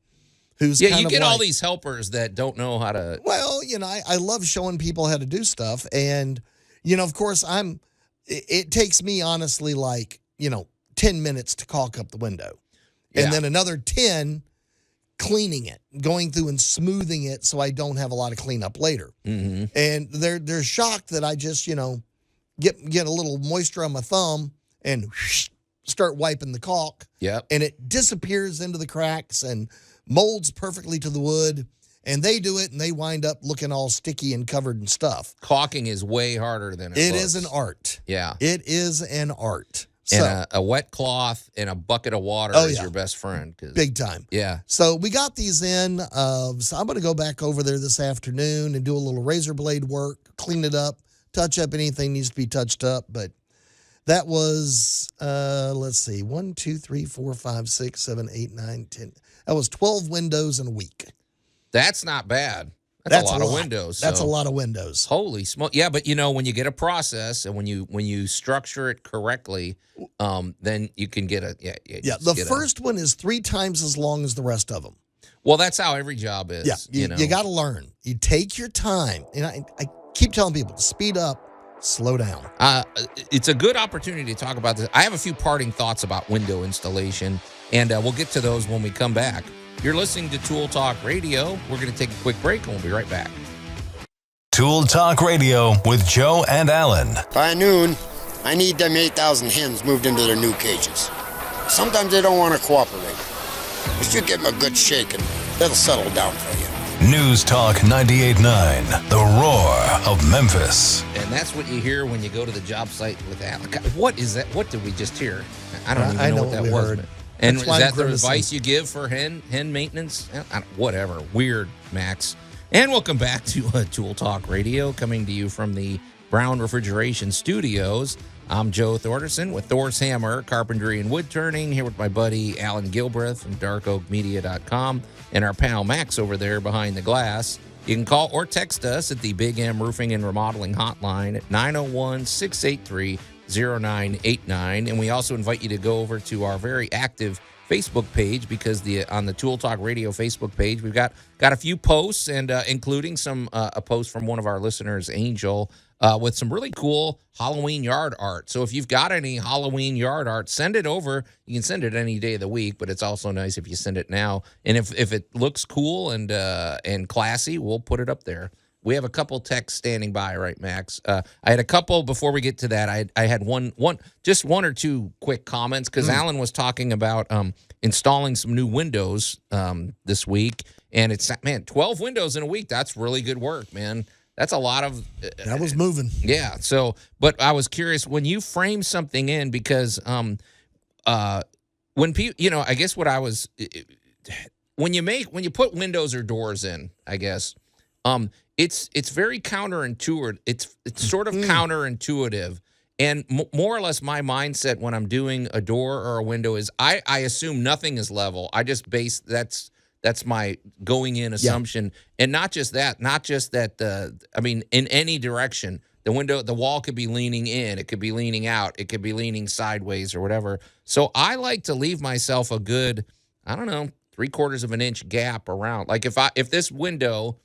who's Yeah, kind you of get all like, these helpers that don't know how to. Well, I love showing people how to do stuff. And, of course, it takes me honestly like, 10 minutes to caulk up the window. And Yeah. then another 10 cleaning it, going through and smoothing it so I don't have a lot of cleanup later. Mm-hmm. And they're shocked that I just, get a little moisture on my thumb and start wiping the caulk. Yep. And it disappears into the cracks and molds perfectly to the wood. And they do it, and they wind up looking all sticky and covered in stuff. Caulking is way harder than It looks. is an art. Yeah. It is an art. So, And a wet cloth and a bucket of water Oh, is yeah. your best friend. 'Cause- big time. Yeah. So we got these in. So I'm going to go back over there this afternoon and do a little razor blade work, clean it up, touch up anything needs to be touched up. But that was, let's see, 1, 2, 3, 4, 5, 6, 7, 8, 9, 10. That was 12 windows in a week. That's not bad. That's a lot of windows. That's a so- lot of windows. Holy smoke! Yeah, but when you get a process and when you structure it correctly, then you can get a Yeah, just the get first one is 3 times as long as the rest of them. well, that's how every job is. Yeah, you got to learn. You take your time. And I keep telling people to speed up, slow down. It's a good opportunity to talk about this. I have a few parting thoughts about window installation, and we'll get to those when we come back. You're listening to Tool Talk Radio. We're going to take a quick break, and we'll be right back. Tool Talk Radio with Joe and Allan. By noon, I need them 8,000 hens moved into their new cages. Sometimes they don't want to cooperate. But you give them a good shake and they'll settle down for you. News Talk 98.9, the roar of Memphis. And that's what you hear when you go to the job site with Allan. God, what is that? What did we just hear? I don't even know what that was. Heard. And That's is that the grimacing. advice you give for hen maintenance? Whatever. Weird, Max. And welcome back to Tool Talk Radio, coming to you from the Brown Refrigeration Studios. I'm Joe Thorderson with Thor's Hammer, Carpentry and Wood Turning, here with my buddy Allan Gilbreth from darkoakmedia.com and our pal Max over there behind the glass. You can call or text us at the Big M Roofing and Remodeling Hotline at 901-683-0989. And we also invite you to go over to our very active Facebook page, because on the Tool Talk Radio Facebook page, we've got a few posts, and including a post from one of our listeners, Angel, with some really cool Halloween yard art. So if you've got any Halloween yard art, send it over. You can send it any day of the week, but it's also nice if you send it now. And if it looks cool and classy, we'll put it up there. We have a couple texts standing by, right, Max? I had a couple before we get to that. I had one or two quick comments, because Allan was talking about installing some new windows this week, and it's 12 windows in a week. That's really good work, man. That's a lot of. That was moving. Yeah. So, but I was curious when you frame something in, because when people, I guess what I was when you put windows or doors in, I guess. It's very counterintuitive. It's sort of counterintuitive, and more or less my mindset when I'm doing a door or a window is I assume nothing is level. I just base that's my going in assumption, and not just that. In any direction, the wall could be leaning in, it could be leaning out, it could be leaning sideways or whatever. So I like to leave myself a good, 3/4 of an inch gap around. Like if this window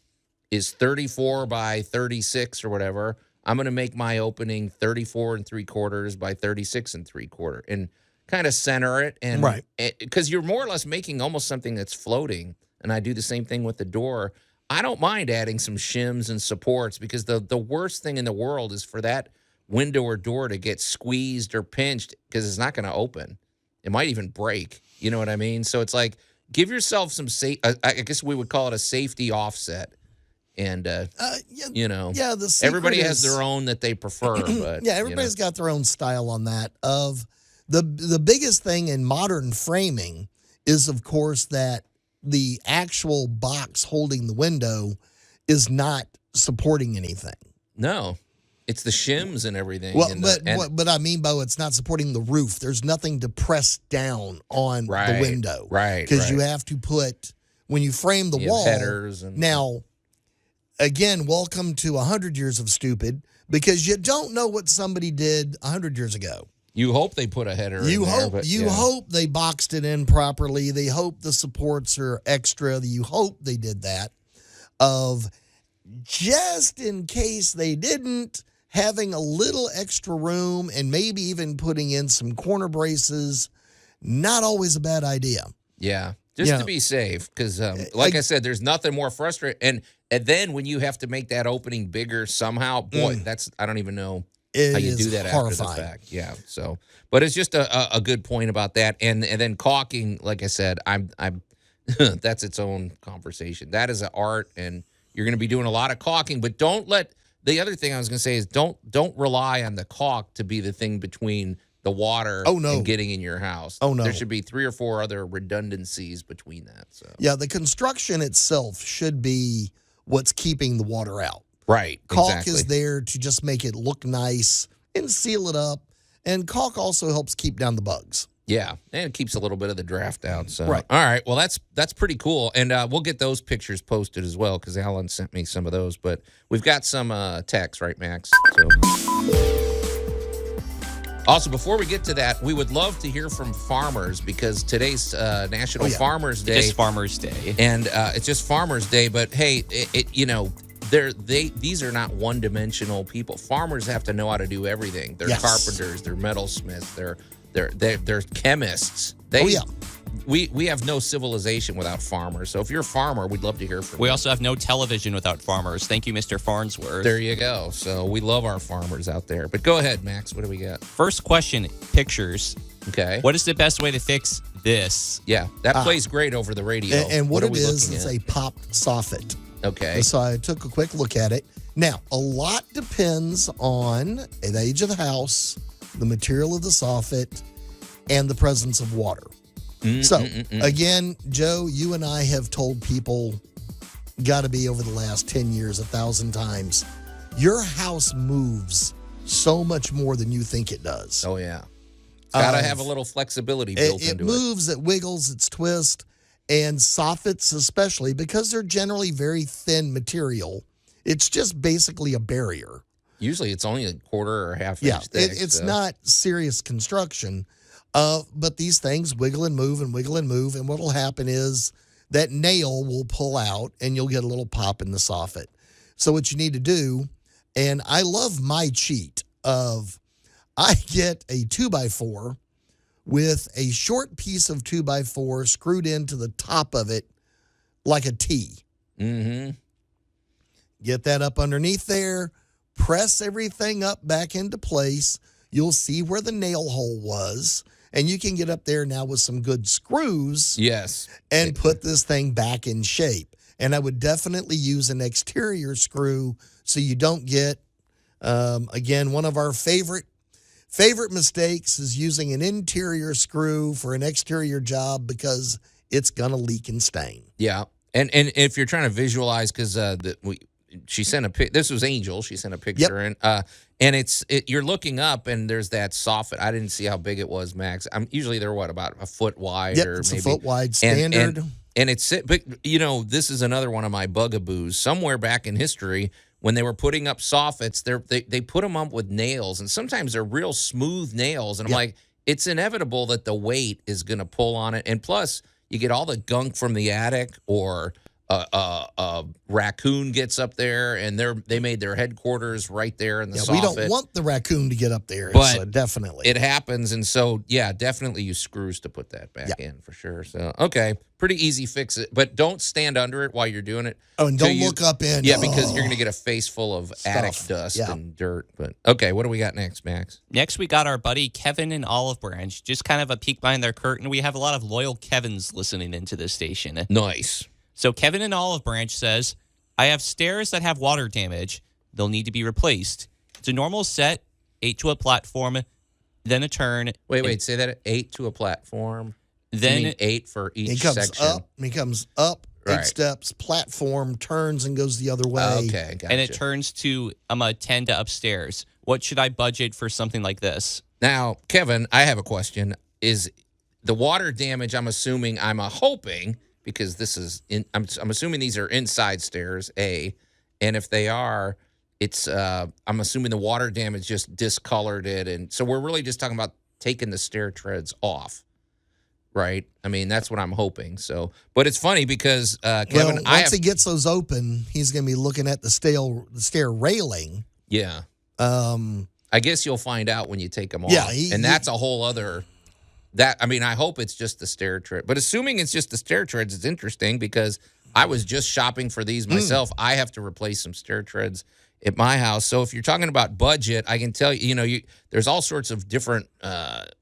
is 34 by 36 or whatever, I'm going to make my opening 34 3/4 by 36 3/4 and kind of center it. And right. Because you're more or less making almost something that's floating. And I do the same thing with the door. I don't mind adding some shims and supports, because the worst thing in the world is for that window or door to get squeezed or pinched, because it's not going to open. It might even break. You know what I mean? So it's like, give yourself some I guess we would call it a safety offset. And, the secret everybody has their own that they prefer. But everybody's got their own style on that. Of the biggest thing in modern framing is, of course, that the actual box holding the window is not supporting anything. No, it's the shims and everything. Well, but I mean, Bo, it's not supporting the roof. There's nothing to press down on the window. Right. Because you have to put, when you frame the wall. Headers and now, again, welcome to 100 years of stupid, because you don't know what somebody did 100 years ago. You hope they put a header in there. You hope they boxed it in properly. They hope the supports are extra. You hope they did that. Just in case they didn't, having a little extra room and maybe even putting in some corner braces, not always a bad idea. Yeah. Just to be safe, because like I said, there's nothing more frustrating. And then when you have to make that opening bigger somehow, boy, I don't even know how you do that horrifying. After the fact. Yeah. So, but it's just a good point about that. And then caulking, like I said, I'm that's its own conversation. That is an art, and you're going to be doing a lot of caulking. But the other thing I was going to say is don't rely on the caulk to be the thing between the water and getting in your house. Oh, no. There should be 3 or 4 other redundancies between that. So yeah, the construction itself should be what's keeping the water out. Right. Caulk is there to just make it look nice and seal it up. And caulk also helps keep down the bugs. Yeah, and it keeps a little bit of the draft out. So right. All right. Well, that's pretty cool. And we'll get those pictures posted as well, because Allan sent me some of those. But we've got some text, right, Max? So. Also, before we get to that, we would love to hear from farmers, because today's National Farmers Day. It is Farmers Day. And it's just Farmers Day. But, hey, these are not one-dimensional people. Farmers have to know how to do everything. They're Yes. carpenters, they're metalsmiths, they're chemists. We have no civilization without farmers. So if you're a farmer, we'd love to hear from you. We also have no television without farmers. Thank you, Mr. Farnsworth. There you go. So we love our farmers out there. But go ahead, Max. What do we got? First question, pictures. Okay. What is the best way to fix this? Yeah, that plays great over the radio. And what are it we is looking a popped soffit. Okay. So I took a quick look at it. Now, a lot depends on the age of the house, the material of the soffit, and the presence of water. So, again, Joe, you and I have told people, got to be over the last 10 years, 1,000 times, your house moves so much more than you think it does. Oh, yeah. It's got to have a little flexibility built into it. It moves, it wiggles, it's twist, and soffits especially, because they're generally very thin material, it's just basically a barrier. Usually it's only a quarter or half Yeah, inch thick. it's not serious construction. But these things wiggle and move and wiggle and move, and what will happen is that nail will pull out, and you'll get a little pop in the soffit. So what you need to do, and I love my cheat of, I get a 2x4 with a short piece of 2x4 screwed into the top of it like a T. Mm-hmm. Get that up underneath there, press everything up back into place. You'll see where the nail hole was, and you can get up there now with some good screws. Yes. And put this thing back in shape. And I would definitely use an exterior screw so you don't get, again, one of our favorite mistakes is using an interior screw for an exterior job because it's going to leak and stain. Yeah. And if you're trying to visualize, because she sent a pic. This was Angel. She sent a picture in. And you're looking up, and there's that soffit. I didn't see how big it was, Max. Usually they're about a foot wide, Yep, or it's maybe a foot wide standard. And it's, but this is another one of my bugaboos. Somewhere back in history, when they were putting up soffits, they put them up with nails, and sometimes they're real smooth nails. And I'm like, it's inevitable that the weight is going to pull on it, and plus you get all the gunk from the attic, or a raccoon gets up there, and they made their headquarters right there in the soffit. We don't want the raccoon to get up there, but so definitely it happens, and so definitely use screws to put that back in for sure. So pretty easy fix it, but don't stand under it while you're doing it. Oh, and don't look up in. Because you're going to get a face full of attic dust and dirt. But what do we got next, Max? Next, we got our buddy Kevin and Olive Branch. Just kind of a peek behind their curtain. We have a lot of loyal Kevins listening into this station. Nice. So Kevin in Olive Branch says, I have stairs that have water damage. They'll need to be replaced. It's a normal set, 8 to a platform, then a turn. Wait, say that, 8 to a platform? Then 8 for each section. He comes up, 8 Right. steps, platform, turns, and goes the other way. Okay, gotcha. And it turns to a 10 to upstairs. What should I budget for something like this? Now, Kevin, I have a question. Is the water damage, I'm hoping, because this is I'm assuming these are inside stairs, and if they are, it's I'm assuming the water damage just discolored it, and so we're really just talking about taking the stair treads off, right? I mean, that's what I'm hoping. So, but it's funny because Kevin, once he gets those open, he's going to be looking at the stair railing. Yeah. I guess you'll find out when you take them off. Yeah, and that's a whole other. I hope it's just the stair tread. But assuming it's just the stair treads, it's interesting because I was just shopping for these myself. I have to replace some stair treads at my house. So if you're talking about budget, I can tell you, there's all sorts of different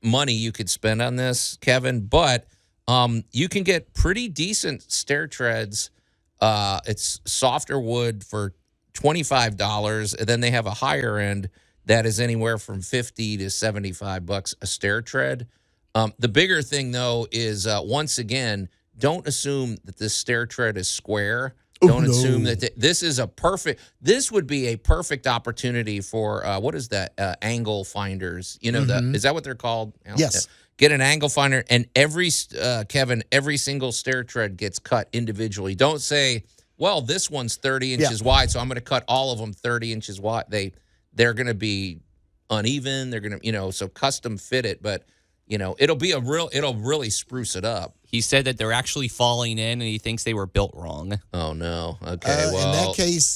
money you could spend on this, Kevin. But you can get pretty decent stair treads. It's softer wood for $25, and then they have a higher end that is anywhere from $50 to $75 a stair tread. The bigger thing, though, is once again, don't assume that this stair tread is square. Don't assume that this would be a perfect opportunity for, what is that, angle finders? Is that what they're called? Yes. Get an angle finder, and every single stair tread gets cut individually. Don't say, well, this one's 30 inches wide, so I'm going to cut all of them 30 inches wide. They're going to be uneven. They're going to, so custom fit it, but it'll really spruce it up. He said that they're actually falling in, and he thinks they were built wrong. Oh no. Okay. In that case,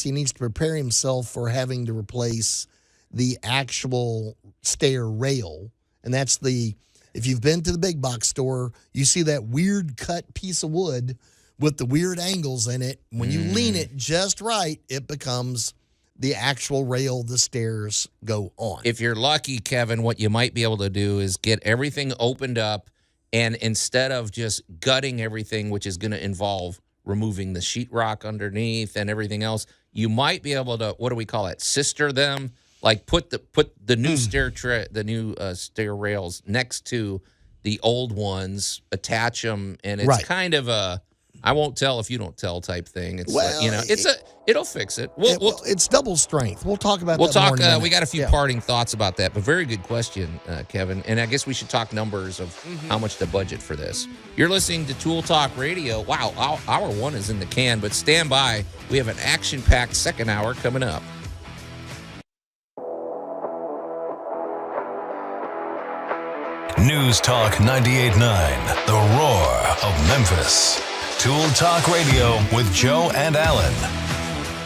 he needs to prepare himself for having to replace the actual stair rail. And that's if you've been to the big box store, you see that weird cut piece of wood with the weird angles in it. When you lean it just right, it becomes the actual rail the stairs go on. If you're lucky, Kevin, what you might be able to do is get everything opened up, and instead of just gutting everything, which is going to involve removing the sheetrock underneath and everything else, you might be able to, what do we call it, sister them? Like put the new stair rails next to the old ones, attach them, and it's kind of a I won't tell if you don't tell type thing. It's it'll fix it. It's double strength. We'll talk about that. We'll talk. More in a minute. We got a few parting thoughts about that, but very good question, Kevin. And I guess we should talk numbers of how much to budget for this. You're listening to Tool Talk Radio. Wow, hour one is in the can, but stand by. We have an action-packed second hour coming up. News Talk 98.9, the roar of Memphis. Tool Talk Radio with Joe and Allan.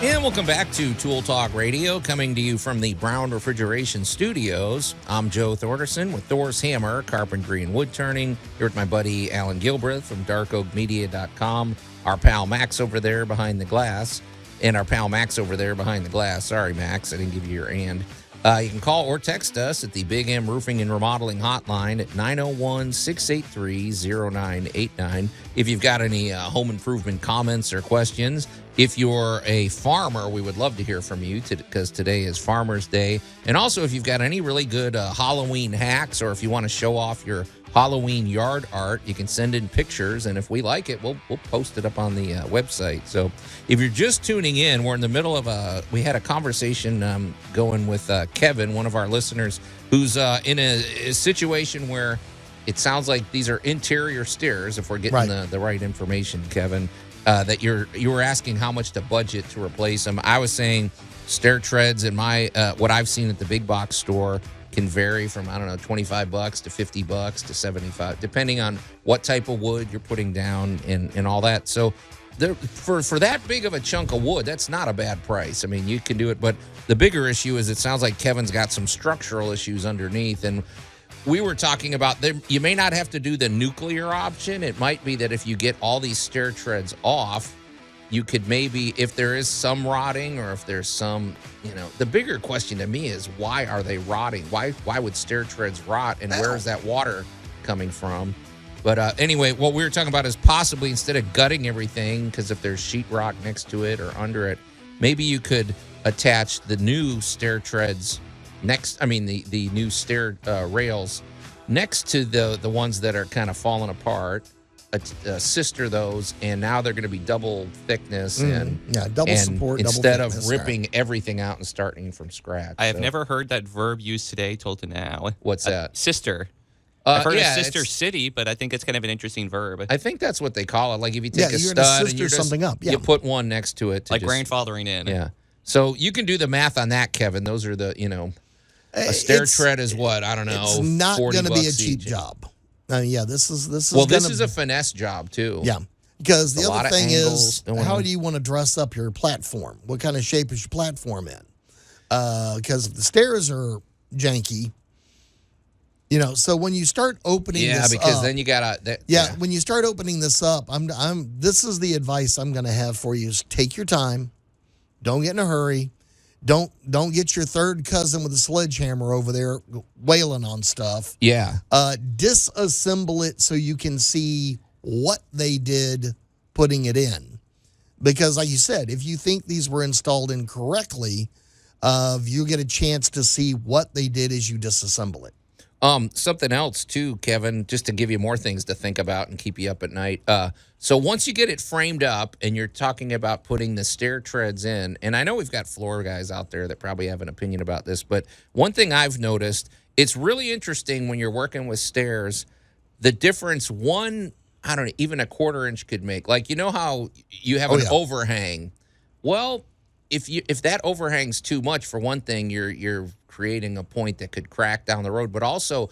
And welcome back to Tool Talk Radio, coming to you from the Brown Refrigeration Studios. I'm Joe Thorderson with Thor's Hammer, Carpentry and Wood Turning. Here with my buddy Allan Gilbreth from darkoakmedia.com. Our pal Max over there behind the glass. And our pal Max over there behind the glass. Sorry, Max, I didn't give you your and. You can call or text us at the Big M Roofing and Remodeling Hotline at 901-683-0989. If you've got any home improvement comments or questions, if you're a farmer, we would love to hear from you because today is Farmers Day. And also, if you've got any really good Halloween hacks, or if you want to show off your Halloween yard art, you can send in pictures, and if we like it, we'll post it up on the website. So if you're just tuning in, we're in the middle of we had a conversation going with Kevin, one of our listeners, who's in a situation where it sounds like these are interior stairs, if we're getting the right information, Kevin, that you were asking how much to budget to replace them. I was saying stair treads in my what I've seen at the big box store can vary from, I don't know, $25 to $50 to $75, depending on what type of wood you're putting down and all that. So for that big of a chunk of wood, that's not a bad price. I mean, you can do it, but the bigger issue is it sounds like Kevin's got some structural issues underneath. And we were talking about you may not have to do the nuclear option. It might be that if you get all these stair treads off, you could maybe, if there is some rotting or if there's some, the bigger question to me is, why are they rotting? Why would stair treads rot, and where is that water coming from? But anyway, what we were talking about is possibly, instead of gutting everything, because if there's sheetrock next to it or under it, maybe you could attach the new stair treads the new stair rails next to the ones that are kind of falling apart. Sister those, and now they're going to be double thickness double support instead double of ripping everything out and starting from scratch. I have never heard that verb used today till to now. What's that? Sister. I've heard of sister city, but I think it's kind of an interesting verb. I think that's what they call it. Like if you take a you're stud and you're something up. Yeah. You put one next to it, like grandfathering in. Yeah. So you can do the math on that, Kevin. Those are the a stair tread is what, I don't know. It's not going to be a cheap job. This is a finesse job too. Yeah, because the other thing is, how do you want to dress up your platform? What kind of shape is your platform in? Because if the stairs are janky, so when you start opening this because up, then you gotta when you start opening this up, this is the advice I'm going to have for you: is take your time, don't get in a hurry. Don't get your third cousin with a sledgehammer over there wailing on stuff. Yeah. Disassemble it so you can see what they did putting it in. Because like you said, if you think these were installed incorrectly, you get a chance to see what they did as you disassemble it. Something else too, Kevin, just to give you more things to think about and keep you up at night. So once you get it framed up and you're talking about putting the stair treads in, and I know we've got floor guys out there that probably have an opinion about this, but one thing I've noticed, it's really interesting when you're working with stairs, the difference even a quarter inch could make. Like, how you have an overhang? Well, if that overhangs too much, for one thing, you're creating a point that could crack down the road, but also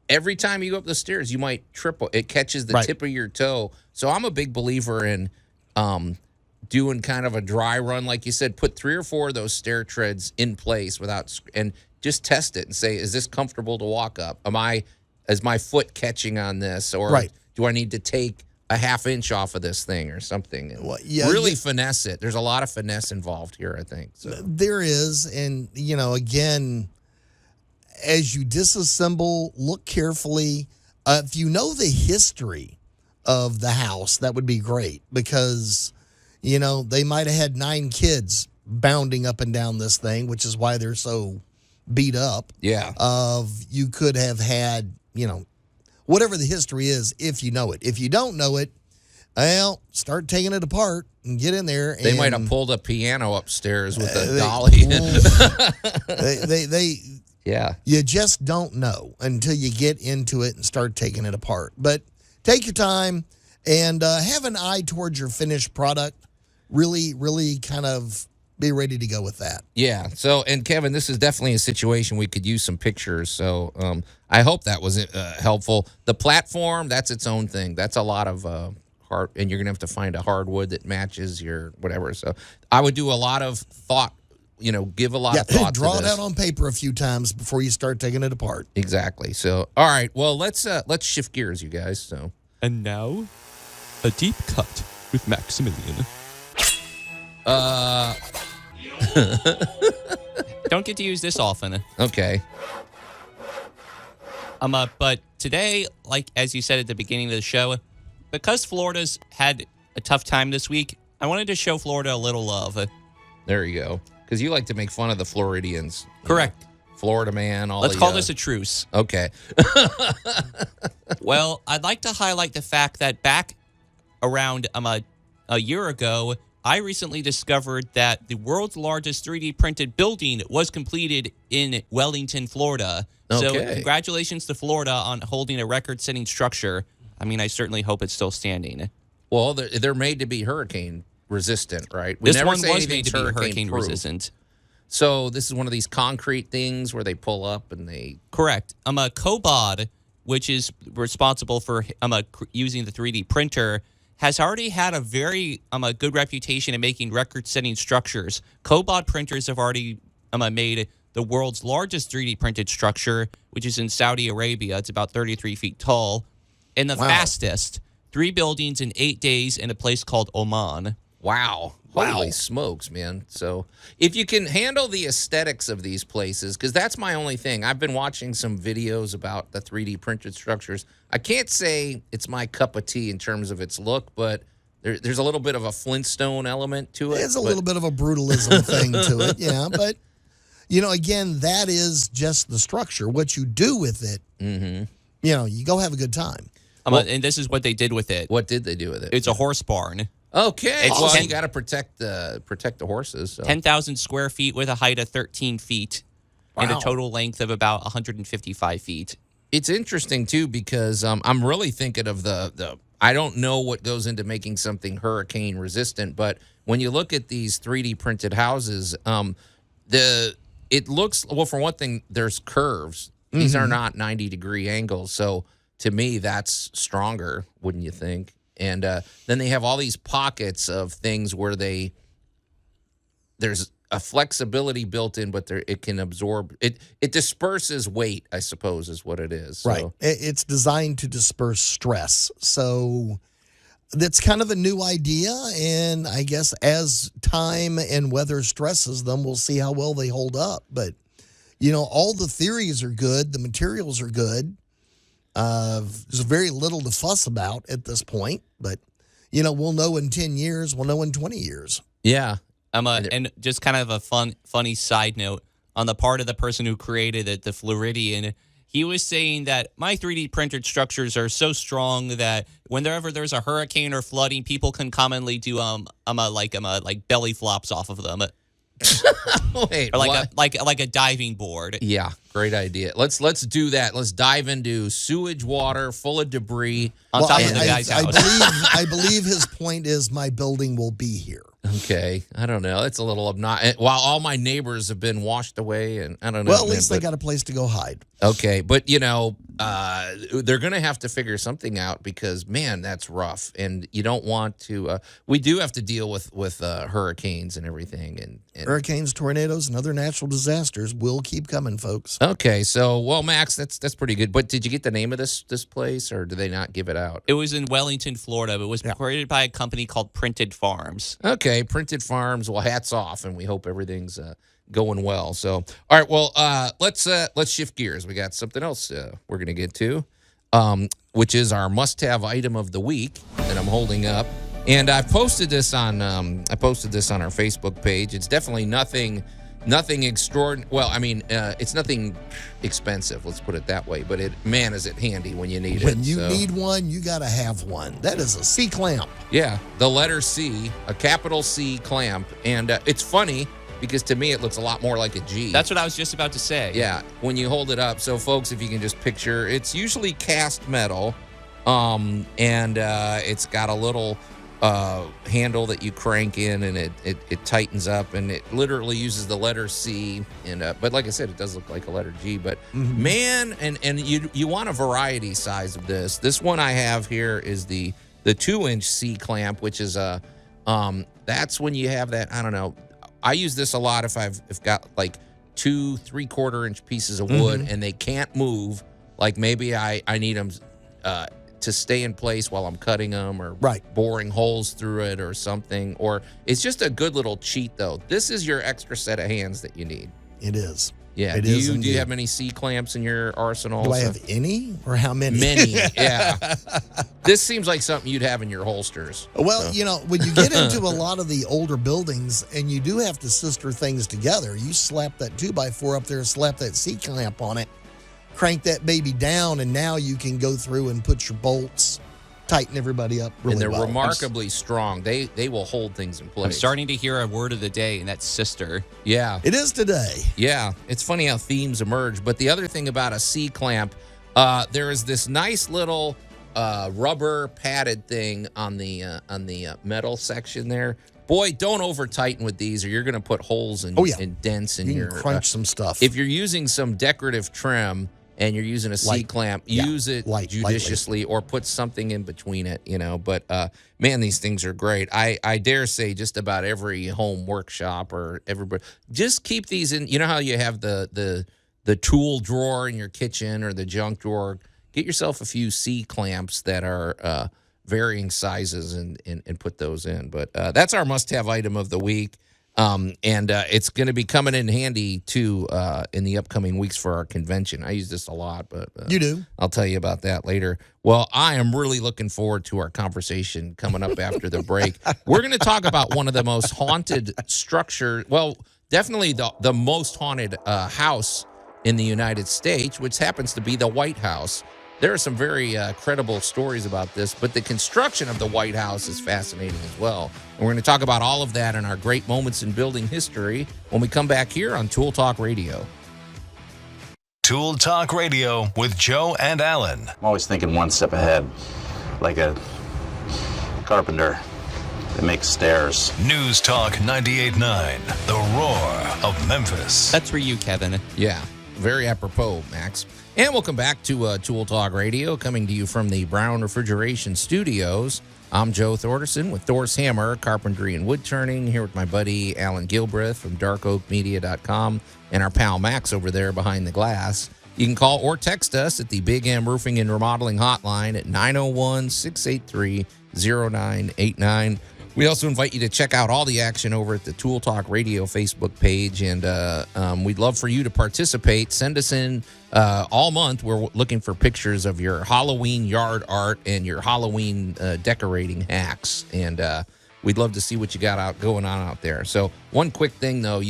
every time you go up the stairs, you might trip. It catches the tip of your toe. So I'm a big believer in doing kind of a dry run, like you said. Put 3 or 4 of those stair treads in place and just test it and say, is this comfortable to walk up? Is my foot catching on this, or do I need to take a half inch off of this thing or something? And really finesse it. There's a lot of finesse involved here, I think. So. There is, and again, as you disassemble, look carefully. If you know the history of the house, that would be great, because they might have had 9 kids bounding up and down this thing, which is why they're so beat up. Yeah. You could have had, whatever the history is, if you know it. If you don't know it, well, start taking it apart and get in there. They might have pulled a piano upstairs with a dolly. Yeah. You just don't know until you get into it and start taking it apart. But take your time and have an eye towards your finished product. Really, really kind of be ready to go with that. Yeah. So, and Kevin, this is definitely a situation we could use some pictures. So I hope that was helpful. The platform, that's its own thing. That's a lot of hard, and you're going to have to find a hardwood that matches your whatever. So I would do a lot of thought, give a lot of thought draw to this. it out on paper a few times before you start taking it apart. Exactly. So, all right. Well, let's shift gears, you guys. So, And now, a deep cut with Maximilian. Don't get to use this often. Okay. But today, like as you said at the beginning of the show, because Florida's had a tough time this week, I wanted to show Florida a little love. There you go. Because you like to make fun of the Floridians. Correct. Florida man. Let's call this a truce. Okay. Well, I'd like to highlight the fact that back around a year ago, I recently discovered that the world's largest 3D printed building was completed in Wellington, Florida. So congratulations to Florida on holding a record-setting structure. I mean, I certainly hope it's still standing. Well, they're made to be hurricane resistant, right? This one was made to be hurricane resistant. So this is one of these concrete things where they pull up and they... Correct. Cobod, which is responsible for using the 3D printer, has already had a very good reputation in making record-setting structures. Cobod printers have already made the world's largest 3D printed structure, which is in Saudi Arabia. It's about 33 feet tall. And the fastest, 3 buildings in 8 days in a place called Oman. Wow. Holy smokes, man. So if you can handle the aesthetics of these places, because that's my only thing. I've been watching some videos about the 3D printed structures. I can't say it's my cup of tea in terms of its look, but there's a little bit of a Flintstone element to it. There's a little bit of a brutalism thing to it, yeah. But, again, that is just the structure. What you do with it, you go have a good time. And this is what they did with it. What did they do with it? It's a horse barn. Okay. It's well, you got to protect the horses. So. 10,000 square feet with a height of 13 feet and a total length of about 155 feet. It's interesting, too, because I'm really thinking of the I don't know what goes into making something hurricane resistant, but when you look at these 3D printed houses, it looks, well, for one thing, there's curves. These are not 90-degree angles. So to me, that's stronger, wouldn't you think? And then they have all these pockets of things where there's a flexibility built in, but it can absorb it. It disperses weight, I suppose, is what it is. So. Right. It's designed to disperse stress. So that's kind of a new idea. And I guess as time and weather stresses them, we'll see how well they hold up. But, all the theories are good. The materials are good. There's very little to fuss about at this point, but we'll know in 10 years, we'll know in 20 years. Yeah. And just kind of a funny side note on the part of the person who created it, the Floridian, he was saying that my 3D printed structures are so strong that whenever there's a hurricane or flooding, people can commonly do like belly flops off of them. Wait, or like a diving board. Yeah, great idea. Let's do that. Let's dive into sewage water full of debris on top of the guy's house. I believe his point is my building will be here. Okay, I don't know. It's a little obnoxious. While all my neighbors have been washed away, and I don't know. Well, at least they got a place to go hide. Okay, but they're going to have to figure something out because man, that's rough, and you don't want to. We do have to deal with hurricanes and everything, and Hurricanes, tornadoes, and other natural disasters will keep coming, folks. Okay, so well, Max, that's pretty good. But did you get the name of this place, or did they not give it out? It was in Wellington, Florida. It was created by a company called Printed Farms. Okay, Printed Farms. Well, hats off, and we hope everything's going well. So, all right, well, let's shift gears. We got something else we're gonna get to, which is our must-have item of the week that I'm holding up, and I posted this on our Facebook page. It's definitely nothing extraordinary. Well, I mean, it's nothing expensive. Let's put it that way. But is it handy when you need it. When you need one, you got to have one. That is a C clamp. Yeah, the letter C, a capital C clamp. And it's funny because to me it looks a lot more like a G. That's what I was just about to say. Yeah, when you hold it up. So, folks, if you can just picture, it's usually cast metal, and it's got a little handle that you crank in, and it tightens up, and it literally uses the letter C. And but like I said, it does look like a letter G. But man, and you want a variety size of this. This one I have here is the 2-inch C clamp, which is that's when you have that. I don't know. I use this a lot if I've got like 2 3/4-inch pieces of wood and they can't move. Like maybe I need them to stay in place while I'm cutting them or boring holes through it or something. Or it's just a good little cheat, though. This is your extra set of hands that you need. It is. Yeah. Do you have many C clamps in your arsenal? Do I have any or how many? Many, yeah. This seems like something you'd have in your holsters. Well, when you get into a lot of the older buildings and you do have to sister things together, you slap that 2x4 up there, slap that C clamp on it, crank that baby down, and now you can go through and put your bolts, tighten everybody up really well. And they're remarkably strong. They will hold things in place. I'm starting to hear a word of the day, and that's sister. Yeah. It is today. Yeah. It's funny how themes emerge. But the other thing about a C clamp, there is this nice little rubber padded thing on the metal section there. Boy, don't over tighten with these, or you're going to put holes and dents in you your. Can crunch some stuff. If you're using some decorative trim and you're using a C clamp, use it judiciously or put something in between it, But, man, these things are great. I dare say just about every home workshop or everybody, just keep these in. You know how you have the tool drawer in your kitchen or the junk drawer? Get yourself a few C clamps that are varying sizes and put those in. But that's our must-have item of the week. And it's going to be coming in handy, too, in the upcoming weeks for our convention. I use this a lot, but you do. I'll tell you about that later. Well, I am really looking forward to our conversation coming up after the break. We're going to talk about one of the most haunted structures, well, definitely the most haunted house in the United States, which happens to be the White House. There are some very credible stories about this, but the construction of the White House is fascinating as well. And we're going to talk about all of that and our great moments in building history when we come back here on Tool Talk Radio. Tool Talk Radio with Joe and Allan. I'm always thinking one step ahead, like a carpenter that makes stairs. News Talk 98.9, the roar of Memphis. That's for you, Kevin. Yeah, very apropos, Max. And welcome back to Tool Talk Radio, coming to you from the Brown Refrigeration Studios. I'm Joe Thorderson with Thor's Hammer, Carpentry and Wood Turning, here with my buddy Allan Gilbreth from darkoakmedia.com and our pal Max over there behind the glass. You can call or text us at the Big M Roofing and Remodeling Hotline at 901-683-0989. We also invite you to check out all the action over at the Tool Talk Radio Facebook page, and we'd love for you to participate. Send us in all month. We're looking for pictures of your Halloween yard art and your Halloween decorating hacks, and we'd love to see what you got going on out there. So one quick thing, though,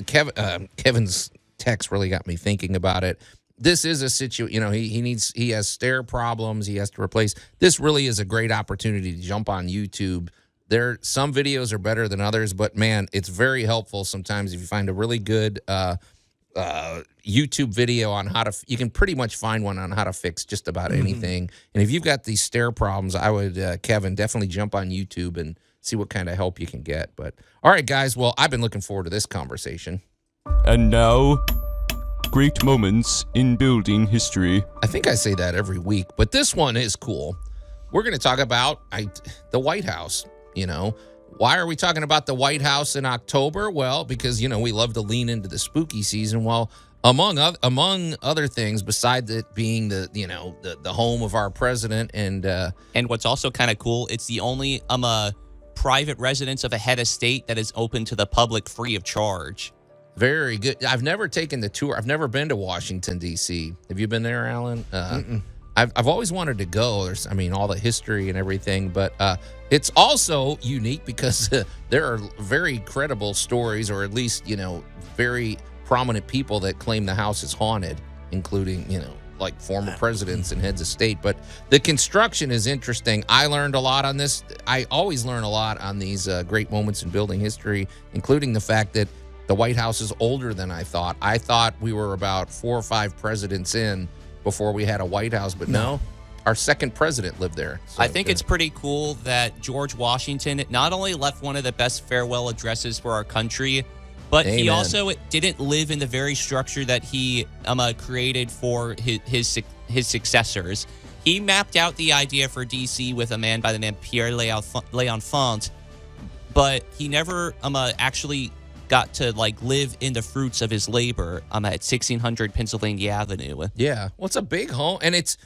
Kevin's text really got me thinking about it. This is a situation, he has stair problems. He has to replace. This really is a great opportunity to jump on YouTube. Some videos are better than others, but man, it's very helpful sometimes if you find a really good YouTube video on you can pretty much find one on how to fix just about anything. And if you've got these stair problems, I would, Kevin, definitely jump on YouTube and see what kind of help you can get. But all right, guys. Well, I've been looking forward to this conversation. And now, great moments in building history. I think I say that every week, but this one is cool. We're going to talk about the White House. Why are we talking about the White House in October? Well, because, we love to lean into the spooky season. Well, among other things, besides it being the home of our president And what's also kind of cool, it's the only private residence of a head of state that is open to the public free of charge. very good. I've never taken the tour. I've never been to Washington, D.C. Have you been there, Allan? I've always wanted to go. There's, all the history and everything, but it's also unique because there are very credible stories, or at least, very prominent people that claim the house is haunted, including, like former presidents and heads of state. But the construction is interesting. I learned a lot on this. I always learn a lot on these great moments in building history, including the fact that the White House is older than I thought. I thought we were about 4 or 5 presidents in before we had a White House, but no, our second president lived there. So, I think it's pretty cool that George Washington not only left one of the best farewell addresses for our country, but he also didn't live in the very structure that he created for his successors. He mapped out the idea for D.C. with a man by the name of Pierre L'Enfant, but he never actually got to live in the fruits of his labor at 1600 Pennsylvania Avenue. Yeah, well, it's a big home, and it's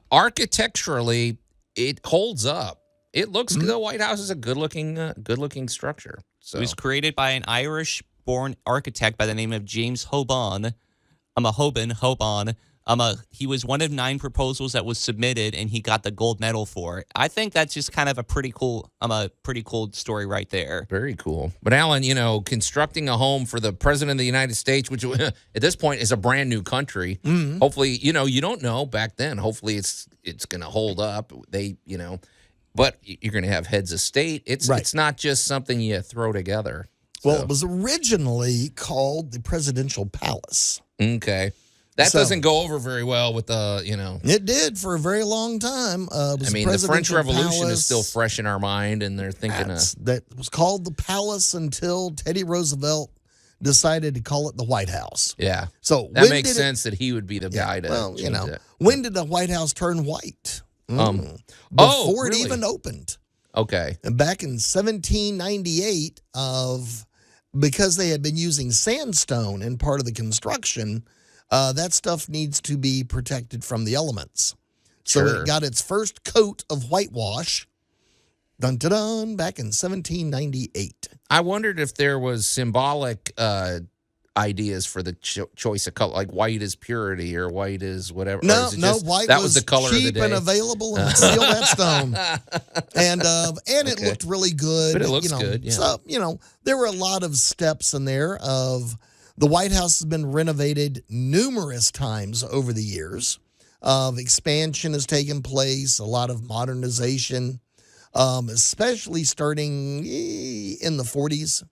architecturally it holds up. It looks the White House is a good looking structure. So It was created by an Irish-born architect by the name of James Hoban. He was one of 9 proposals that was submitted, and he got the gold medal for it. I think that's just kind of a pretty cool story right there. Very cool. But Allan, constructing a home for the president of the United States, which at this point is a brand new country. Hopefully, you don't know back then. Hopefully, it's going to hold up. But you're going to have heads of state. It's not just something you throw together. Well, it was originally called the Presidential Palace. Okay. That doesn't go over very well with the, It did for a very long time. The French Revolution is still fresh in our mind, and they're thinking that was called the Palace until Teddy Roosevelt decided to call it the White House. Yeah. So that makes sense that he would be the guy to change it. When did the White House turn white? Before it even opened. Okay. And back in 1798, because they had been using sandstone in part of the construction, that stuff needs to be protected from the elements. So it got its first coat of whitewash, dun-dun-dun, back in 1798. I wondered if there was symbolic ideas for the choice of color, like white is purity or white is whatever. No, white was the color cheap of the day. and available and seal that stone. And it looked really good. But it looks good, yeah. So, there were a lot of steps in there of the White House has been renovated numerous times over the years. Expansion has taken place, a lot of modernization, especially starting in the 40s.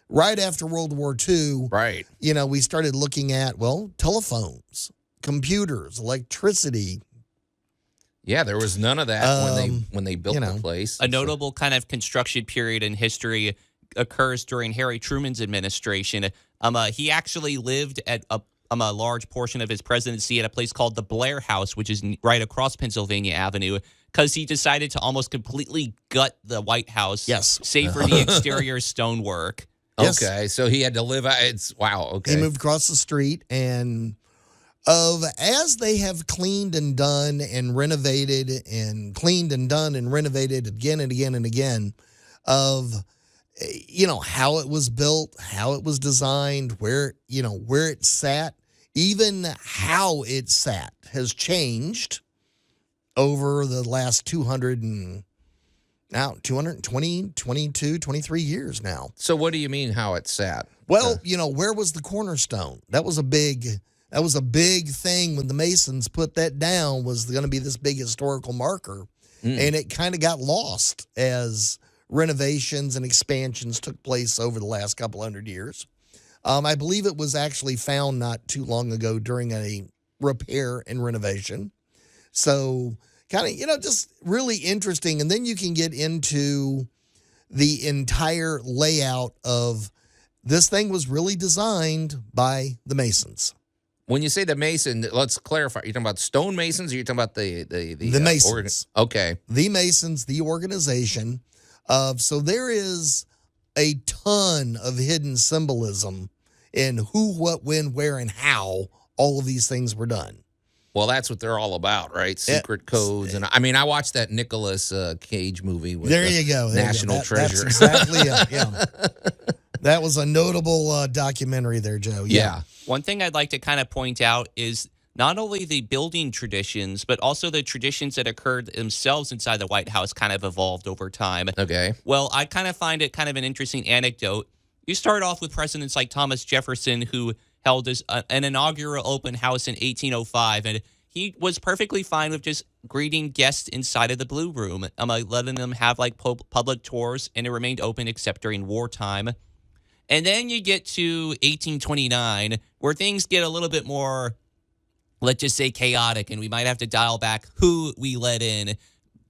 Right after World War II, right? We started looking at, telephones, computers, electricity. Yeah, there was none of that when they built the place. A notable kind of construction period in history occurs during Harry Truman's administration. He actually lived at a large portion of his presidency at a place called the Blair House, which is right across Pennsylvania Avenue, because he decided to almost completely gut the White House, save for the exterior stonework. Yes. Okay, so he had to live out. Okay. He moved across the street, and as they have cleaned and done and renovated and cleaned and done and renovated again and again and again, of how it was built, how it was designed, where it sat, even how it sat has changed over the last 220, 22, 23 years now. So what do you mean how it sat? Well, where was the cornerstone? That was a big thing when the Masons put that down, was going to be this big historical marker. And it kind of got lost as renovations and expansions took place over the last couple hundred years. I believe it was actually found not too long ago during a repair and renovation. So kind of, just really interesting. And then you can get into the entire layout of this thing was really designed by the Masons. When you say the Mason, let's clarify. You're talking about stonemasons, or you're talking about the Masons? Okay, the Masons, the organization. So there is a ton of hidden symbolism in who, what, when, where, and how all of these things were done. well, that's what they're all about, right? Secret codes, and I mean, I watched that Nicolas Cage movie. With there you go. National Treasure. That's exactly it. Yeah, that was a notable documentary there, Joe. Yeah. One thing I'd like to kind of point out is not only the building traditions, but also the traditions that occurred themselves inside the White House kind of evolved over time. Okay. Well, I kind of find it kind of an interesting anecdote. You start off with presidents like Thomas Jefferson, who held an inaugural open house in 1805, and he was perfectly fine with just greeting guests inside of the Blue Room, letting them have like public tours, and it remained open except during wartime. And then you get to 1829, where things get a little bit more, let's just say, chaotic, and we might have to dial back who we let in.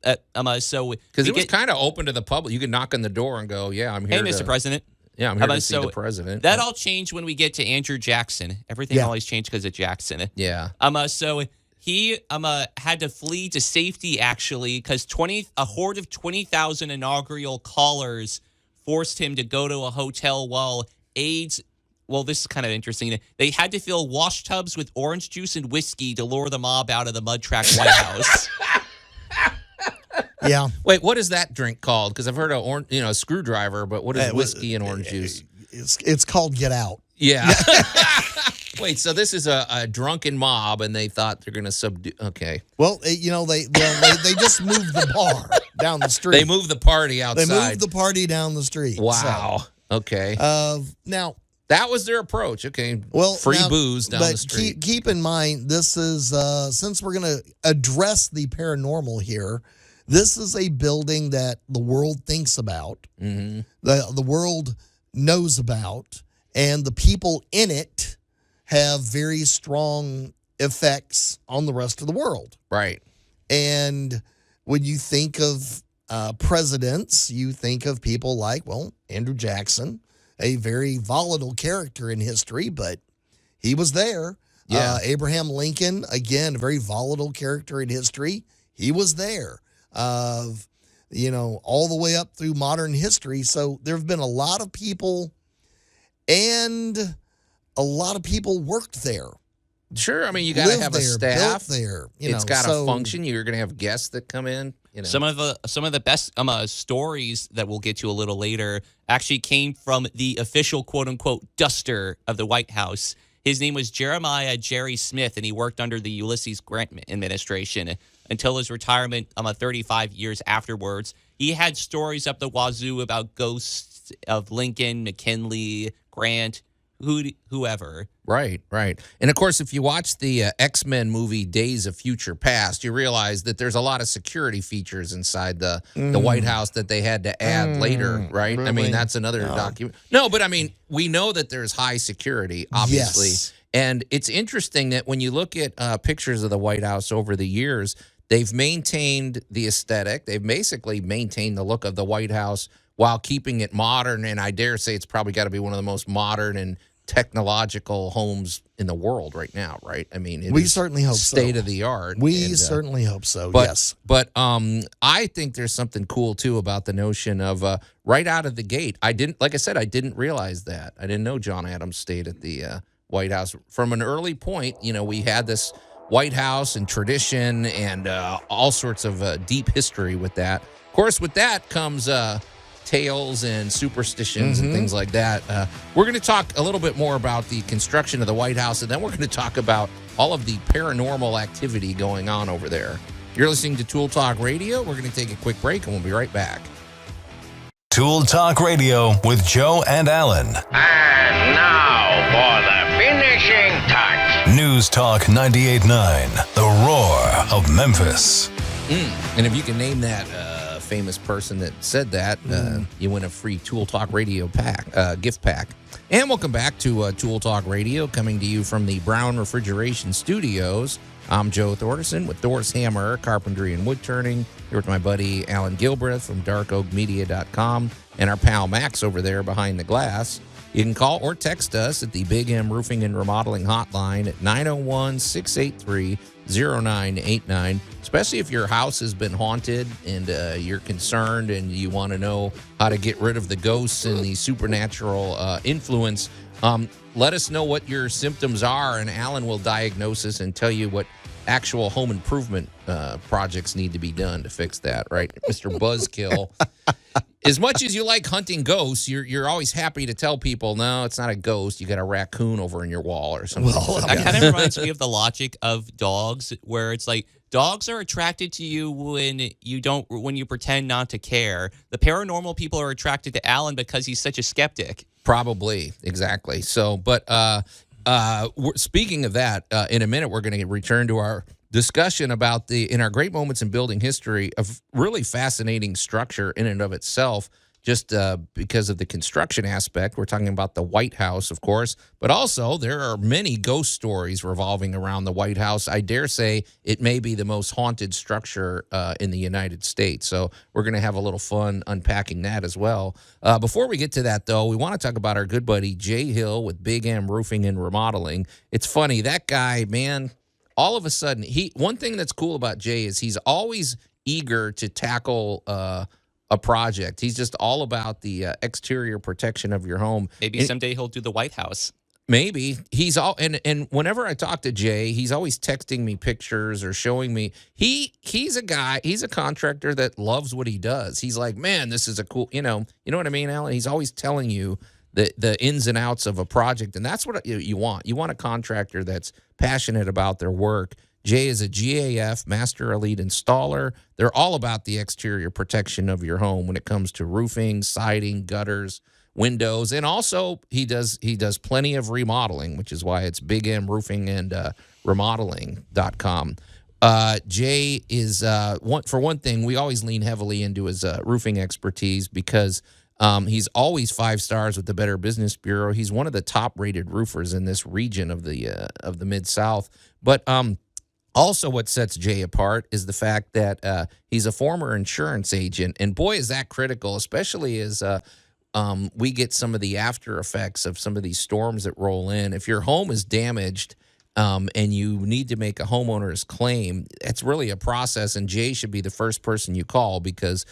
Because it was kind of open to the public. You could knock on the door and go, "Yeah, I'm here." Hey, Mr. President. Yeah, I'm here to see the president. That all changed when we get to Andrew Jackson. Everything always changed because of Jackson. Yeah. So he had to flee to safety, actually, because a horde of 20,000 inaugural callers forced him to go to a hotel while aides. Well, this is kind of interesting. They had to fill wash tubs with orange juice and whiskey to lure the mob out of the mud-tracked White House. Yeah. Wait, what is that drink called? Because I've heard a screwdriver, but what is whiskey and orange juice? It's called Get Out. Yeah. Wait, so this is a drunken mob, and they thought they're going to subdue. Okay. Well, they just moved the bar down the street. They moved the party outside. They moved the party down the street. Wow. So, okay. Now. That was their approach. Okay. Well, free booze down the street. Keep in mind, this is since we're going to address the paranormal here. This is a building that the world thinks about, the world knows about, and the people in it have very strong effects on the rest of the world. Right. And when you think of presidents, you think of people like, well, Andrew Jackson, a very volatile character in history, but he was there. Yeah. Abraham Lincoln, again, a very volatile character in history. He was there. All the way up through modern history. So there have been a lot of people, and a lot of people worked there. Sure. I mean, you got to have a staff. Built there. It's got to function. You're going to have guests that come in. Some of the best stories that we'll get to a little later actually came from the official quote unquote duster of the White House. His name was Jeremiah Jerry Smith, and he worked under the Ulysses Grant administration until his retirement 35 years afterwards. He had stories up the wazoo about ghosts of Lincoln, McKinley, Grant, whoever. Right. And, of course, if you watch the X-Men movie Days of Future Past, you realize that there's a lot of security features inside the White House that they had to add later, right? Really? I mean, that's another document. No, but, I mean, we know that there's high security, obviously. Yes. And it's interesting that when you look at pictures of the White House over the years, they've maintained the aesthetic. They've basically maintained the look of the White House while keeping it modern. And I dare say it's probably got to be one of the most modern and technological homes in the world right now, right? I mean, we certainly hope so. State of the art. We certainly hope so. Yes. But I think there's something cool too about the notion of right out of the gate. I didn't realize that. I didn't know John Adams stayed at the White House from an early point. We had this White House and tradition and all sorts of deep history with that. Of course, with that comes tales and superstitions and things like that. We're going to talk a little bit more about the construction of the White House, and then we're going to talk about all of the paranormal activity going on over there. You're listening to Tool Talk Radio. We're going to take a quick break, and we'll be right back. Tool Talk Radio with Joe and Allan. And now for the finishing touch. News Talk 98.9, the roar of Memphis. And if you can name that famous person that said that, you win a free Tool Talk Radio gift pack. And welcome back to Tool Talk Radio, coming to you from the Brown Refrigeration Studios. I'm Joe Thorderson with Thor's Hammer, Carpentry and Wood Turning. Here with my buddy Allan Gilbreth from darkoakmedia.com. and our pal Max over there behind the glass. You can call or text us at the Big M Roofing and Remodeling Hotline at 901-683-0989, especially if your house has been haunted and you're concerned and you want to know how to get rid of the ghosts and the supernatural influence. Let us know what your symptoms are, and Allan will diagnose us and tell you what actual home improvement projects need to be done to fix that, right, Mr. Buzzkill? As much as you like hunting ghosts, you're always happy to tell people, no, it's not a ghost. You got a raccoon over in your wall or something. Well, That kind of reminds me of the logic of dogs, where it's like dogs are attracted to you when you pretend not to care. The paranormal people are attracted to Allan because he's such a skeptic. Probably, exactly. So, but speaking of that, in a minute, we're going to return to our discussion about in our great moments in building history of really fascinating structure in and of itself, just because of the construction aspect. We're talking about the White House, of course, but also there are many ghost stories revolving around the White House. I dare say it may be the most haunted structure in the United States. So we're going to have a little fun unpacking that as well. Before we get to that, though, we want to talk about our good buddy Jay Hill with Big M Roofing and Remodeling. It's funny, that guy, man, all of a sudden, one thing that's cool about Jay is he's always eager to tackle a project. He's just all about the exterior protection of your home. Maybe someday he'll do the White House. Maybe he's all and whenever I talk to Jay, he's always texting me pictures or showing me. He's a guy. He's a contractor that loves what he does. He's like, man, this is a cool. You know what I mean, Allan. He's always telling you the ins and outs of a project, and that's what you want. You want a contractor that's passionate about their work. Jay is a GAF Master Elite Installer. They're all about the exterior protection of your home when it comes to roofing, siding, gutters, windows, and also he does plenty of remodeling, which is why it's Big M Roofing and Remodeling.com. Jay is for one thing, we always lean heavily into his roofing expertise because he's always 5 stars with the Better Business Bureau. He's one of the top-rated roofers in this region of the Mid-South. But also what sets Jay apart is the fact that he's a former insurance agent. And boy, is that critical, especially as we get some of the after effects of some of these storms that roll in. If your home is damaged and you need to make a homeowner's claim, it's really a process, and Jay should be the first person you call because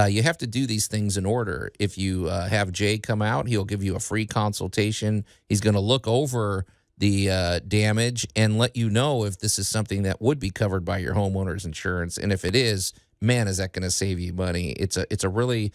you have to do these things in order. If you have Jay come out, he'll give you a free consultation. He's going to look over the damage and let you know if this is something that would be covered by your homeowner's insurance. And if it is, man, is that going to save you money. It's a really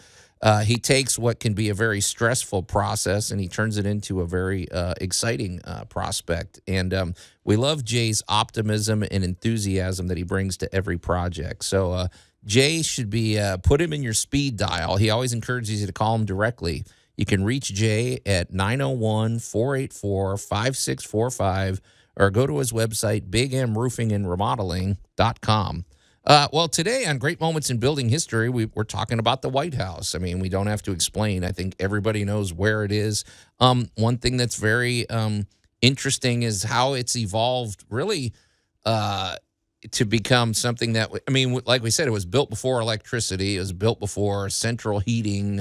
he takes what can be a very stressful process and he turns it into a very exciting prospect. And we love Jay's optimism and enthusiasm that he brings to every project. So Jay should be put him in your speed dial. He always encourages you to call him directly. You can reach Jay at 901-484-5645 or go to his website, bigmroofingandremodeling.com. Well, today on Great Moments in Building History, we're talking about the White House. I mean, we don't have to explain. I think everybody knows where it is. One thing that's very interesting is how it's evolved really to become something that, I mean, like we said, it was built before electricity. It was built before central heating,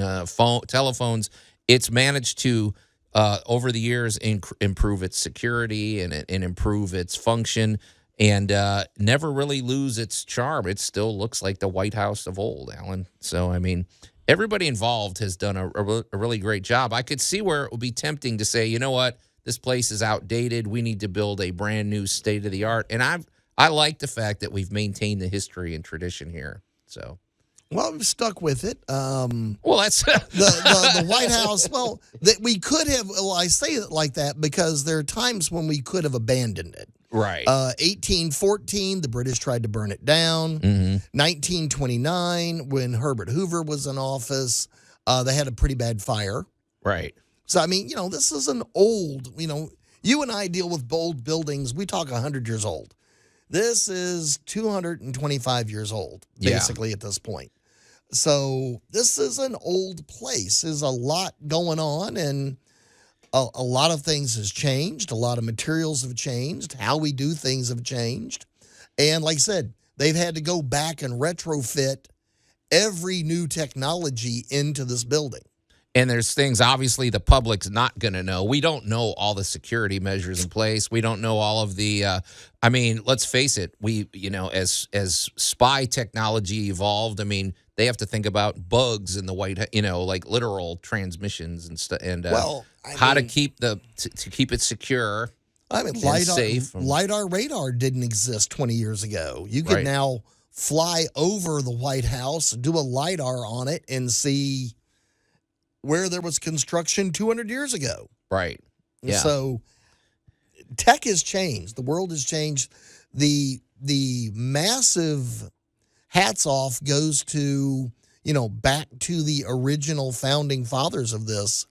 telephones. It's managed to, over the years, improve its security and improve its function and never really lose its charm. It still looks like the White House of old, Allan. So, I mean, everybody involved has done a really great job. I could see where it would be tempting to say, you know what, this place is outdated. We need to build a brand new state-of-the-art. And I like the fact that we've maintained the history and tradition here. So, well, we've stuck with it. Well, that's the White House. Well, that we could have. Well, I say it like that because there are times when we could have abandoned it. Right. 1814, the British tried to burn it down. Mm-hmm. 1929, when Herbert Hoover was in office, they had a pretty bad fire. Right. So, I mean, this is an old, you and I deal with old buildings. We talk 100 years old. This is 225 years old, basically, at this point. So this is an old place. There's a lot going on, and a lot of things has changed. A lot of materials have changed. How we do things have changed. And like I said, they've had to go back and retrofit every new technology into this building. And there's things, obviously, the public's not going to know. We don't know all the security measures in place. We don't know all of the, I mean, let's face it. As spy technology evolved, I mean, they have to think about bugs in the like literal transmissions and stuff. And how to keep to keep it secure. I mean, safe. LiDAR radar didn't exist 20 years ago. You can now fly over the White House, do a LiDAR on it, and see where there was construction 200 years ago. Right. Yeah. So tech has changed. The world has changed. The massive hats off goes to, back to the original founding fathers of this.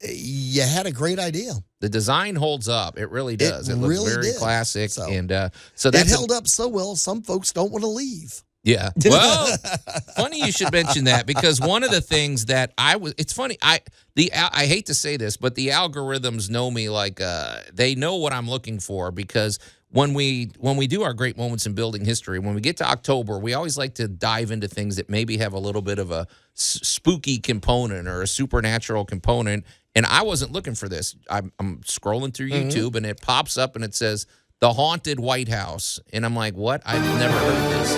You had a great idea. The design holds up. It really does. It looks really very classic. So, and so that held up so well, some folks don't want to leave. Yeah. Well, funny you should mention that, because one of the things that it's funny. I hate to say this, but the algorithms know me like they know what I'm looking for, because when we do our great moments in building history, when we get to October, we always like to dive into things that maybe have a little bit of a spooky component or a supernatural component. And I wasn't looking for this. I'm scrolling through YouTube and it pops up and it says The Haunted White House. And I'm like, what? I've never heard of this.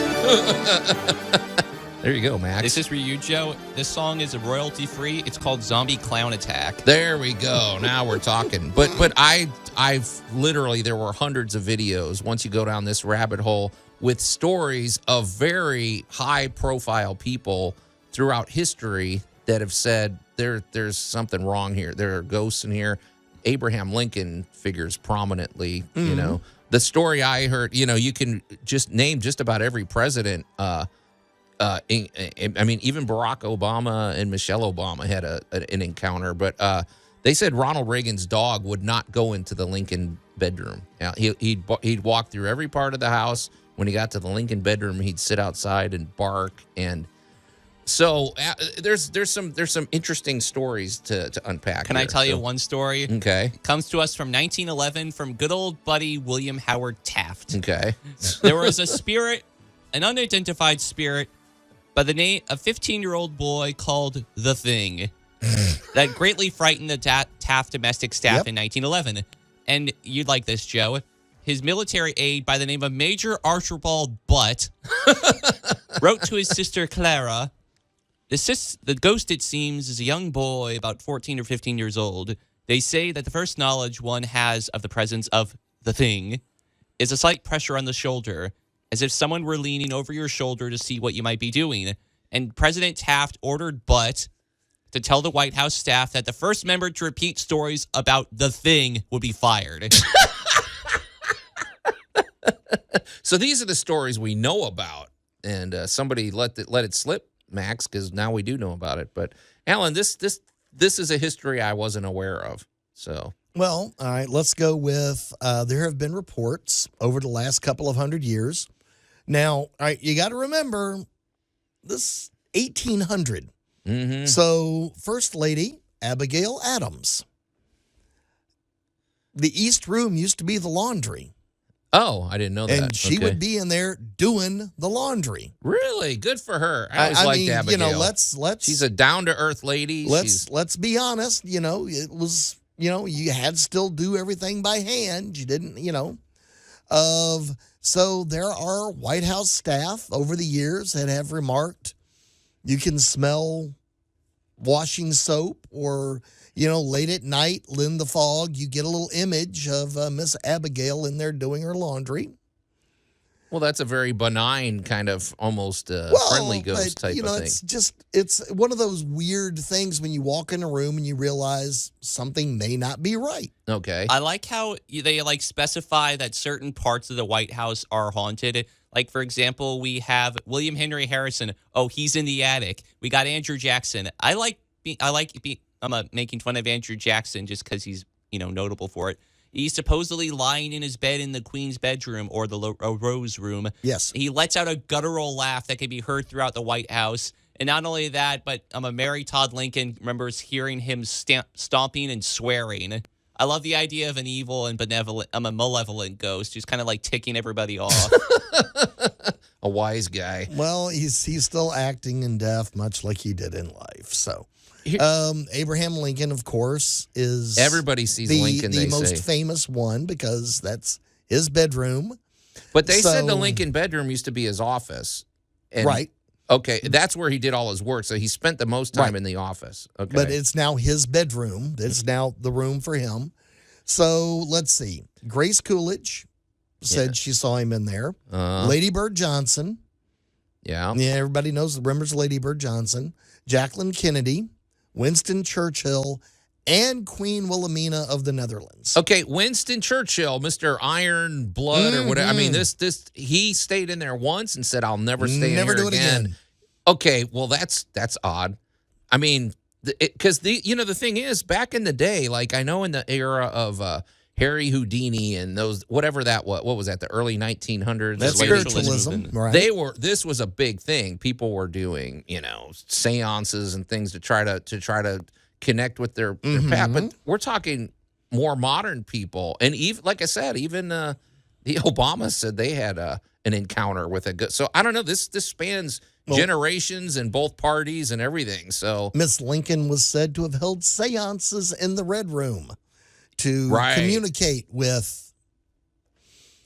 There you go, Max. This is for you, Joe. This song is royalty free. It's called Zombie Clown Attack. There we go. Now we're talking. But I've literally, there were hundreds of videos once you go down this rabbit hole with stories of very high profile people throughout history that have said there's something wrong here. There are ghosts in here. Abraham Lincoln figures prominently. The story I heard, you can just name just about every president. I mean, even Barack Obama and Michelle Obama had an encounter, but they said Ronald Reagan's dog would not go into the Lincoln bedroom. Now, he'd walk through every part of the house. When he got to the Lincoln bedroom, he'd sit outside and bark. And so there's some interesting stories to unpack. Can I tell you one story? Okay. It comes to us from 1911 from good old buddy William Howard Taft. Okay. There was an unidentified spirit by the name of a 15-year-old boy called The Thing that greatly frightened the Taft domestic staff in 1911. And you'd like this, Joe. His military aide by the name of Major Archibald Butt wrote to his sister Clara, the ghost, it seems, is a young boy about 14 or 15 years old. They say that the first knowledge one has of the presence of The Thing is a slight pressure on the shoulder, as if someone were leaning over your shoulder to see what you might be doing. And President Taft ordered Butt to tell the White House staff that the first member to repeat stories about The Thing would be fired. So these are the stories we know about, and somebody let it slip, Max, because now we do know about it. But Allan, this is a history I wasn't aware of. So well, all right, let's go with there have been reports over the last couple of 100 years. Now, all right, you got to remember this 1800. Mm-hmm. So First Lady Abigail Adams. The East Room used to be the laundry. Oh, I didn't know that. And she would be in there doing the laundry. Really? Good for her. I always liked mean, Abigail. Let's she's a down-to-earth lady. Let's be honest, it was, you had to still do everything by hand. You didn't, so there are White House staff over the years that have remarked you can smell washing soap, or late at night, in the fog, you get a little image of Miss Abigail in there doing her laundry. Well, that's a very benign kind of almost friendly ghost type of thing. It's one of those weird things when you walk in a room and you realize something may not be right. Okay. I like how they specify that certain parts of the White House are haunted. Like, for example, we have William Henry Harrison. Oh, he's in the attic. We got Andrew Jackson. I'm making fun of Andrew Jackson just because he's, notable for it. He's supposedly lying in his bed in the Queen's bedroom or the Rose Room. Yes. He lets out a guttural laugh that can be heard throughout the White House. And not only that, but Mary Todd Lincoln remembers hearing him stomping and swearing. I love the idea of an evil and malevolent ghost who's kind of like ticking everybody off. A wise guy. Well, he's still acting and deaf, much like he did in life. So Abraham Lincoln, of course, is Everybody sees Lincoln, the they most say. famous one because that's his bedroom. But they said the So- Lincoln bedroom used to be his office. And, Right. Okay, that's where he did all his work. So he spent the most time Right. in the office. Okay. But it's now his bedroom. It's now the room for him. So let's see. Grace Coolidge said she saw him in there. Lady Bird Johnson. Yeah. Yeah, everybody remembers Lady Bird Johnson. Jacqueline Kennedy, Winston Churchill, and Queen Wilhelmina of the Netherlands. Okay, Winston Churchill, Mr. Iron Blood or whatever. I mean, this he stayed in there once and said, "I'll never stay Never in here do it again. Okay, well that's odd. I mean, because the thing is, back in the day, like I know in the era of Harry Houdini and those whatever that was, what was that? The early 1900s. That's late spiritualism, 1800s. right? This was a big thing. People were doing seances and things to try to connect with their past. But we're talking more modern people, and even like I said, even the Obama said they had an encounter with a good. So I don't know. This spans generations and both parties and everything. So Miss Lincoln was said to have held seances in the Red Room to communicate with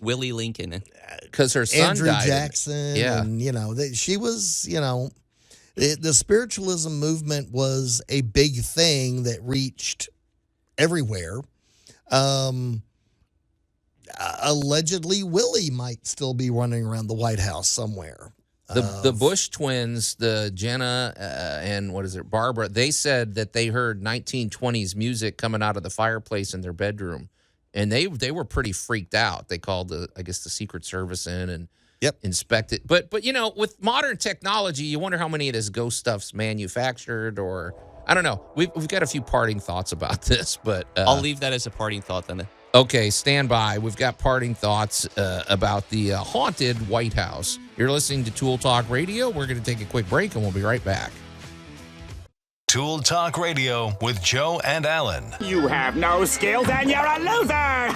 Willie Lincoln. because her son Andrew died. Jackson. Yeah. And, she was, the spiritualism movement was a big thing that reached everywhere. Allegedly, Willie might still be running around the White House somewhere. The Bush twins, the Jenna and Barbara, they said that they heard 1920s music coming out of the fireplace in their bedroom, and they were pretty freaked out. They called the Secret Service in and inspected. But with modern technology, you wonder how many of this ghost stuff's manufactured, or I don't know. We've got a few parting thoughts about this, but I'll leave that as a parting thought then. Okay, stand by. We've got parting thoughts about the haunted White House. You're listening to Tool Talk Radio. We're going to take a quick break, and we'll be right back. Tool Talk Radio with Joe and Allan. You have no skills and you're a loser!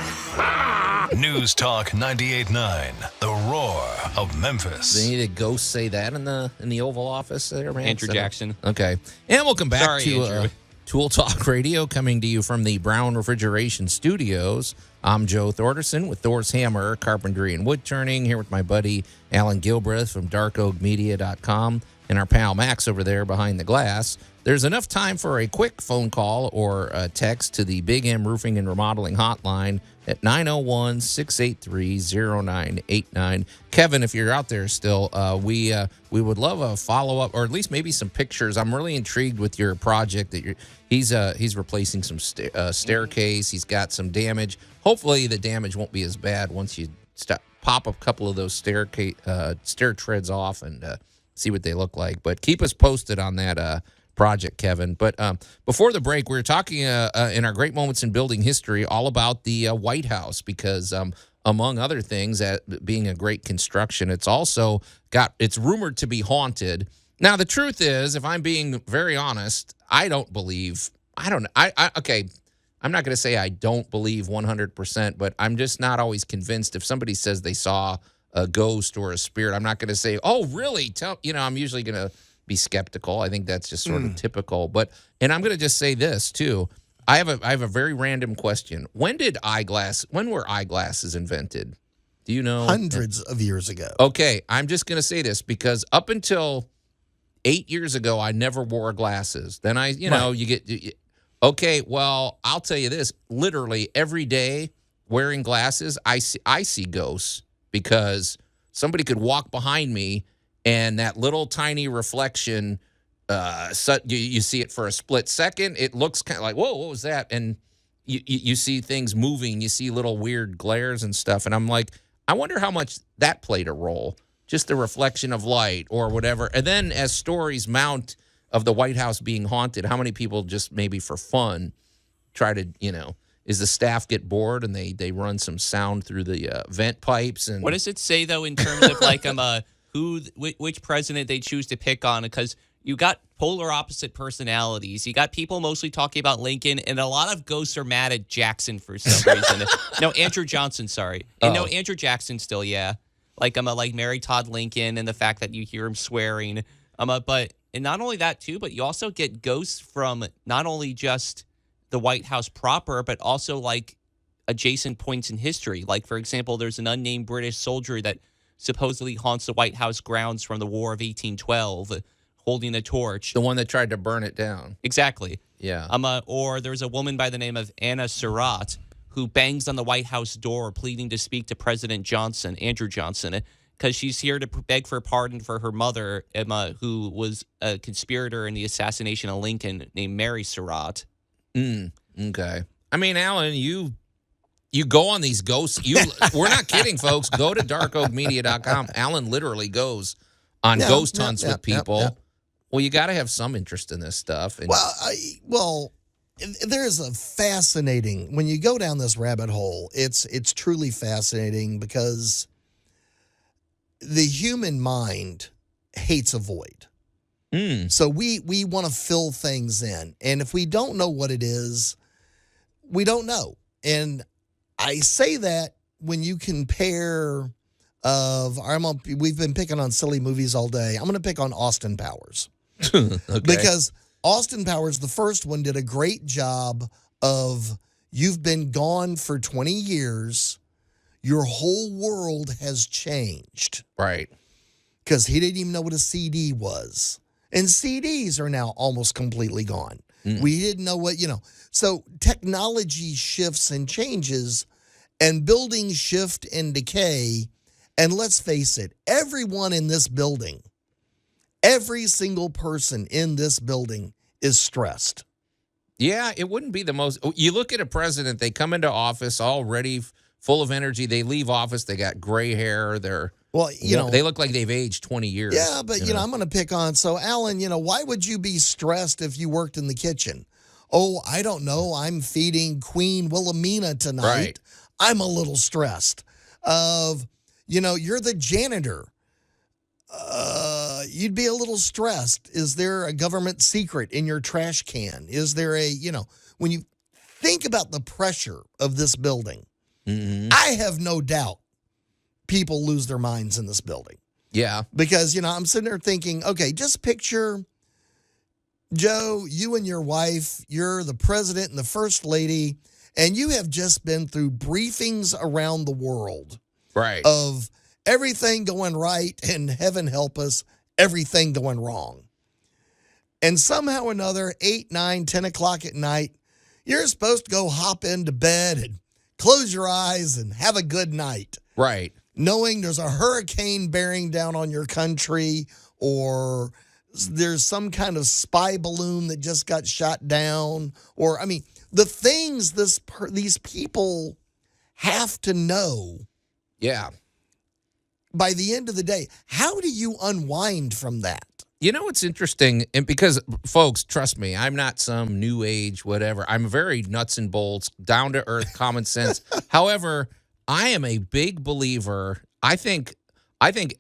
News Talk 98.9, the roar of Memphis. Did any of the ghosts say that in the Oval Office there, man? Andrew Jackson. Okay. And we'll come back Sorry, to Andrew. Tool Talk Radio, coming to you from the Brown Refrigeration Studios. I'm Joe Thorderson with Thor's Hammer, Carpentry and Wood Turning, here with my buddy Allan Gilbreth from darkoakmedia.com and our pal Max over there behind the glass. There's enough time for a quick phone call or a text to the Big M Roofing and Remodeling hotline at 901-683-0989. Kevin, if you're out there still, we would love a follow-up or at least maybe some pictures. I'm really intrigued with your project that he's replacing some staircase. He's got some damage. Hopefully the damage won't be as bad once you pop a couple of those stair treads off and see what they look like. But keep us posted on that project, Kevin. But before the break, we were talking in our Great Moments in Building History all about the White House because among other things, being a great construction, it's rumored to be haunted. Now, the truth is, if I'm being very honest, I'm not going to say I don't believe 100%, but I'm just not always convinced. If somebody says they saw a ghost or a spirit, I'm not going to say, oh, really? I'm usually going to be skeptical. I think that's just sort of typical. And I'm going to just say this too. I have a very random question. When were eyeglasses invented? Do you know? Hundreds of years ago. Okay, I'm just going to say this because up until 8 years ago, I never wore glasses. Then okay, well, I'll tell you this. Literally every day wearing glasses, I see ghosts because somebody could walk behind me and that little tiny reflection, you see it for a split second. It looks kind of like, whoa, what was that? And you see things moving. You see little weird glares and stuff. And I'm like, I wonder how much that played a role, just the reflection of light or whatever. And then as stories mount of the White House being haunted, how many people just maybe for fun try to, is the staff get bored and they run some sound through the vent pipes? And what does it say, though, in terms of like which president they choose to pick on? Because you got polar opposite personalities. You got people mostly talking about Lincoln, and a lot of ghosts are mad at Jackson for some reason. No, Andrew Johnson, sorry. And no, Andrew Jackson still, yeah. Like Mary Todd Lincoln and the fact that you hear him swearing. But and not only that too, but you also get ghosts from not only just the White House proper, but also like adjacent points in history. Like, for example, there's an unnamed British soldier that supposedly haunts the White House grounds from the War of 1812, holding a torch. The one that tried to burn it down. Exactly. Yeah. Or there's a woman by the name of Anna Surratt who bangs on the White House door pleading to speak to President Johnson, Andrew Johnson, because she's here to beg for pardon for her mother, Emma, who was a conspirator in the assassination of Lincoln, named Mary Surratt. Okay. I mean, Allan, you go on these ghosts. We're not kidding, folks. Go to darkoakmedia.com. Allan literally goes on ghost hunts with people. Well, you got to have some interest in this stuff. And Well, there is a fascinating, when you go down this rabbit hole, it's truly fascinating because the human mind hates a void. So we want to fill things in. And if we don't know what it is, we don't know. And I say that when you compare we've been picking on silly movies all day. I'm going to pick on Austin Powers. Okay. Because Austin Powers, the first one, did a great job of, you've been gone for 20 years. Your whole world has changed. Right. Because he didn't even know what a CD was. And CDs are now almost completely gone. We didn't know what, So technology shifts and changes, and buildings shift and decay. And let's face it, everyone in this building, every single person in this building is stressed. Yeah, it wouldn't be the most. You look at a president, they come into office already full of energy. They leave office, they got gray hair. They look like they've aged 20 years. Yeah, but, I'm going to pick on. So, Allan, why would you be stressed if you worked in the kitchen? Oh, I don't know. I'm feeding Queen Wilhelmina tonight. Right. I'm a little stressed. You're the janitor. You'd be a little stressed. Is there a government secret in your trash can? Is there when you think about the pressure of this building, I have no doubt people lose their minds in this building. Yeah. Because, I'm sitting there thinking, okay, just picture, Joe, you and your wife, you're the president and the first lady, and you have just been through briefings around the world. Right. Of everything going right, and heaven help us, everything going wrong. And somehow or another, 8, 9, 10 o'clock at night, you're supposed to go hop into bed and close your eyes and have a good night. Right. Knowing there's a hurricane bearing down on your country, or there's some kind of spy balloon that just got shot down, or, the things these people have to know. Yeah. By the end of the day, how do you unwind from that? It's interesting, and because, folks, trust me, I'm not some new age whatever. I'm very nuts and bolts, down to earth, common sense. However, I am a big believer. I think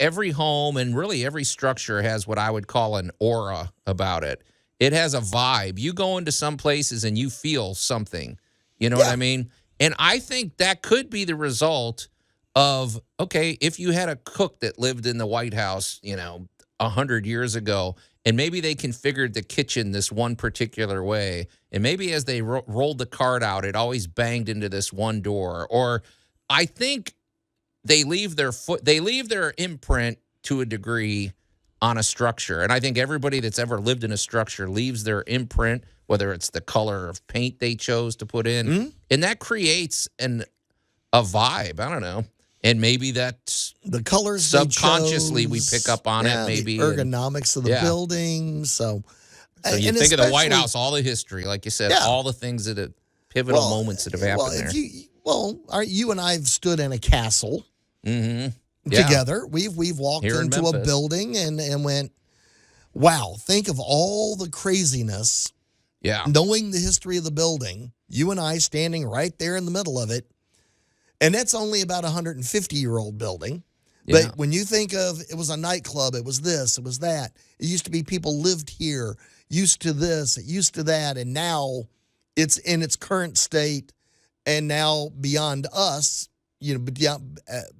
every home and really every structure has what I would call an aura about it. It has a vibe. You go into some places and you feel something. You know what I mean? And I think that could be the result of, okay, if you had a cook that lived in the White House, 100 years ago, and maybe they configured the kitchen this one particular way, and maybe as they rolled the cart out, it always banged into this one door. Or I think they leave their imprint to a degree on a structure. And I think everybody that's ever lived in a structure leaves their imprint, whether it's the color of paint they chose to put in. And that creates a vibe. I don't know. And maybe that's the colors subconsciously we pick up on it. Maybe the ergonomics of the building. So you think of the White House, all the history, like you said, all the things that have pivotal moments that have happened there. You and I have stood in a castle together. We've walked into a building and went, wow, think of all the craziness. Yeah. Knowing the history of the building, you and I standing right there in the middle of it. And that's only about a 150-year-old building. Yeah. But when you think of, it was a nightclub, it was this, it was that. It used to be people lived here, used to this, used to that. And now it's in its current state. And now beyond us,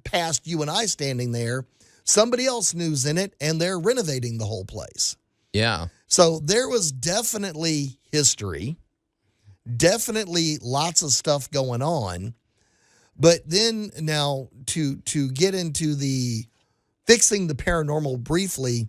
past you and I standing there, somebody else new's in it, and they're renovating the whole place. Yeah. So there was definitely history, definitely lots of stuff going on. But then now to get into the fixing the paranormal briefly,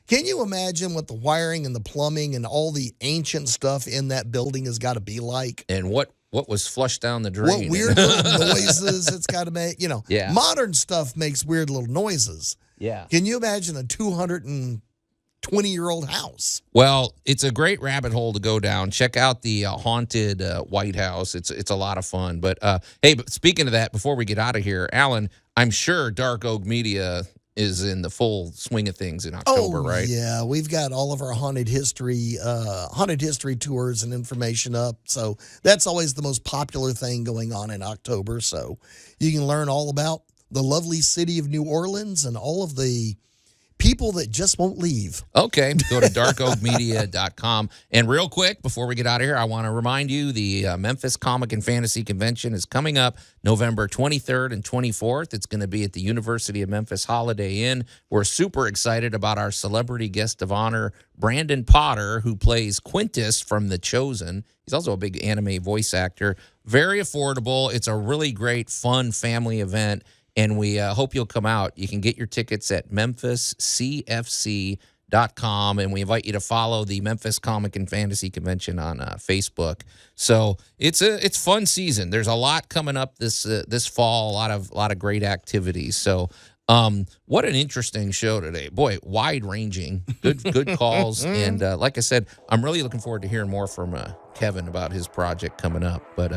can you imagine what the wiring and the plumbing and all the ancient stuff in that building has got to be like? And what was flushed down the drain? What weird little noises it's got to make? Yeah. Modern stuff makes weird little noises. Yeah. Can you imagine a 220-year-old house? Well, it's a great rabbit hole to go down. Check out the haunted White House. It's a lot of fun. But hey, but speaking of that, before we get out of here, Allan, I'm sure Dark Oak Media is in the full swing of things in October, right? Yeah, we've got all of our haunted history tours and information up. So that's always the most popular thing going on in October. So you can learn all about the lovely city of New Orleans and all of the people that just won't leave. Okay, go to darkoakmedia.com. And real quick, before we get out of here, I want to remind you the Memphis Comic and Fantasy Convention is coming up November 23rd and 24th. It's going to be at the University of Memphis Holiday Inn. We're super excited about our celebrity guest of honor, Brandon Potter, who plays Quintus from The Chosen. He's also a big anime voice actor. Very affordable. It's a really great, fun family event. And we hope you'll come out. You can get your tickets at memphiscfc.com. And we invite you to follow the Memphis Comic and Fantasy Convention on Facebook. So it's fun season. There's a lot coming up this fall. A lot of great activities. So what an interesting show today. Boy, wide ranging, good calls. And like I said, I'm really looking forward to hearing more from Kevin about his project coming up. But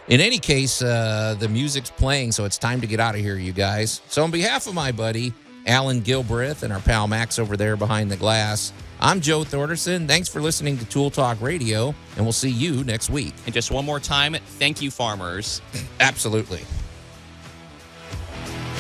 in any case, the music's playing, so it's time to get out of here, you guys. So on behalf of my buddy, Allan Gilbreth, and our pal Max over there behind the glass, I'm Joe Thorderson. Thanks for listening to Tool Talk Radio, and we'll see you next week. And just one more time, thank you, farmers. Absolutely.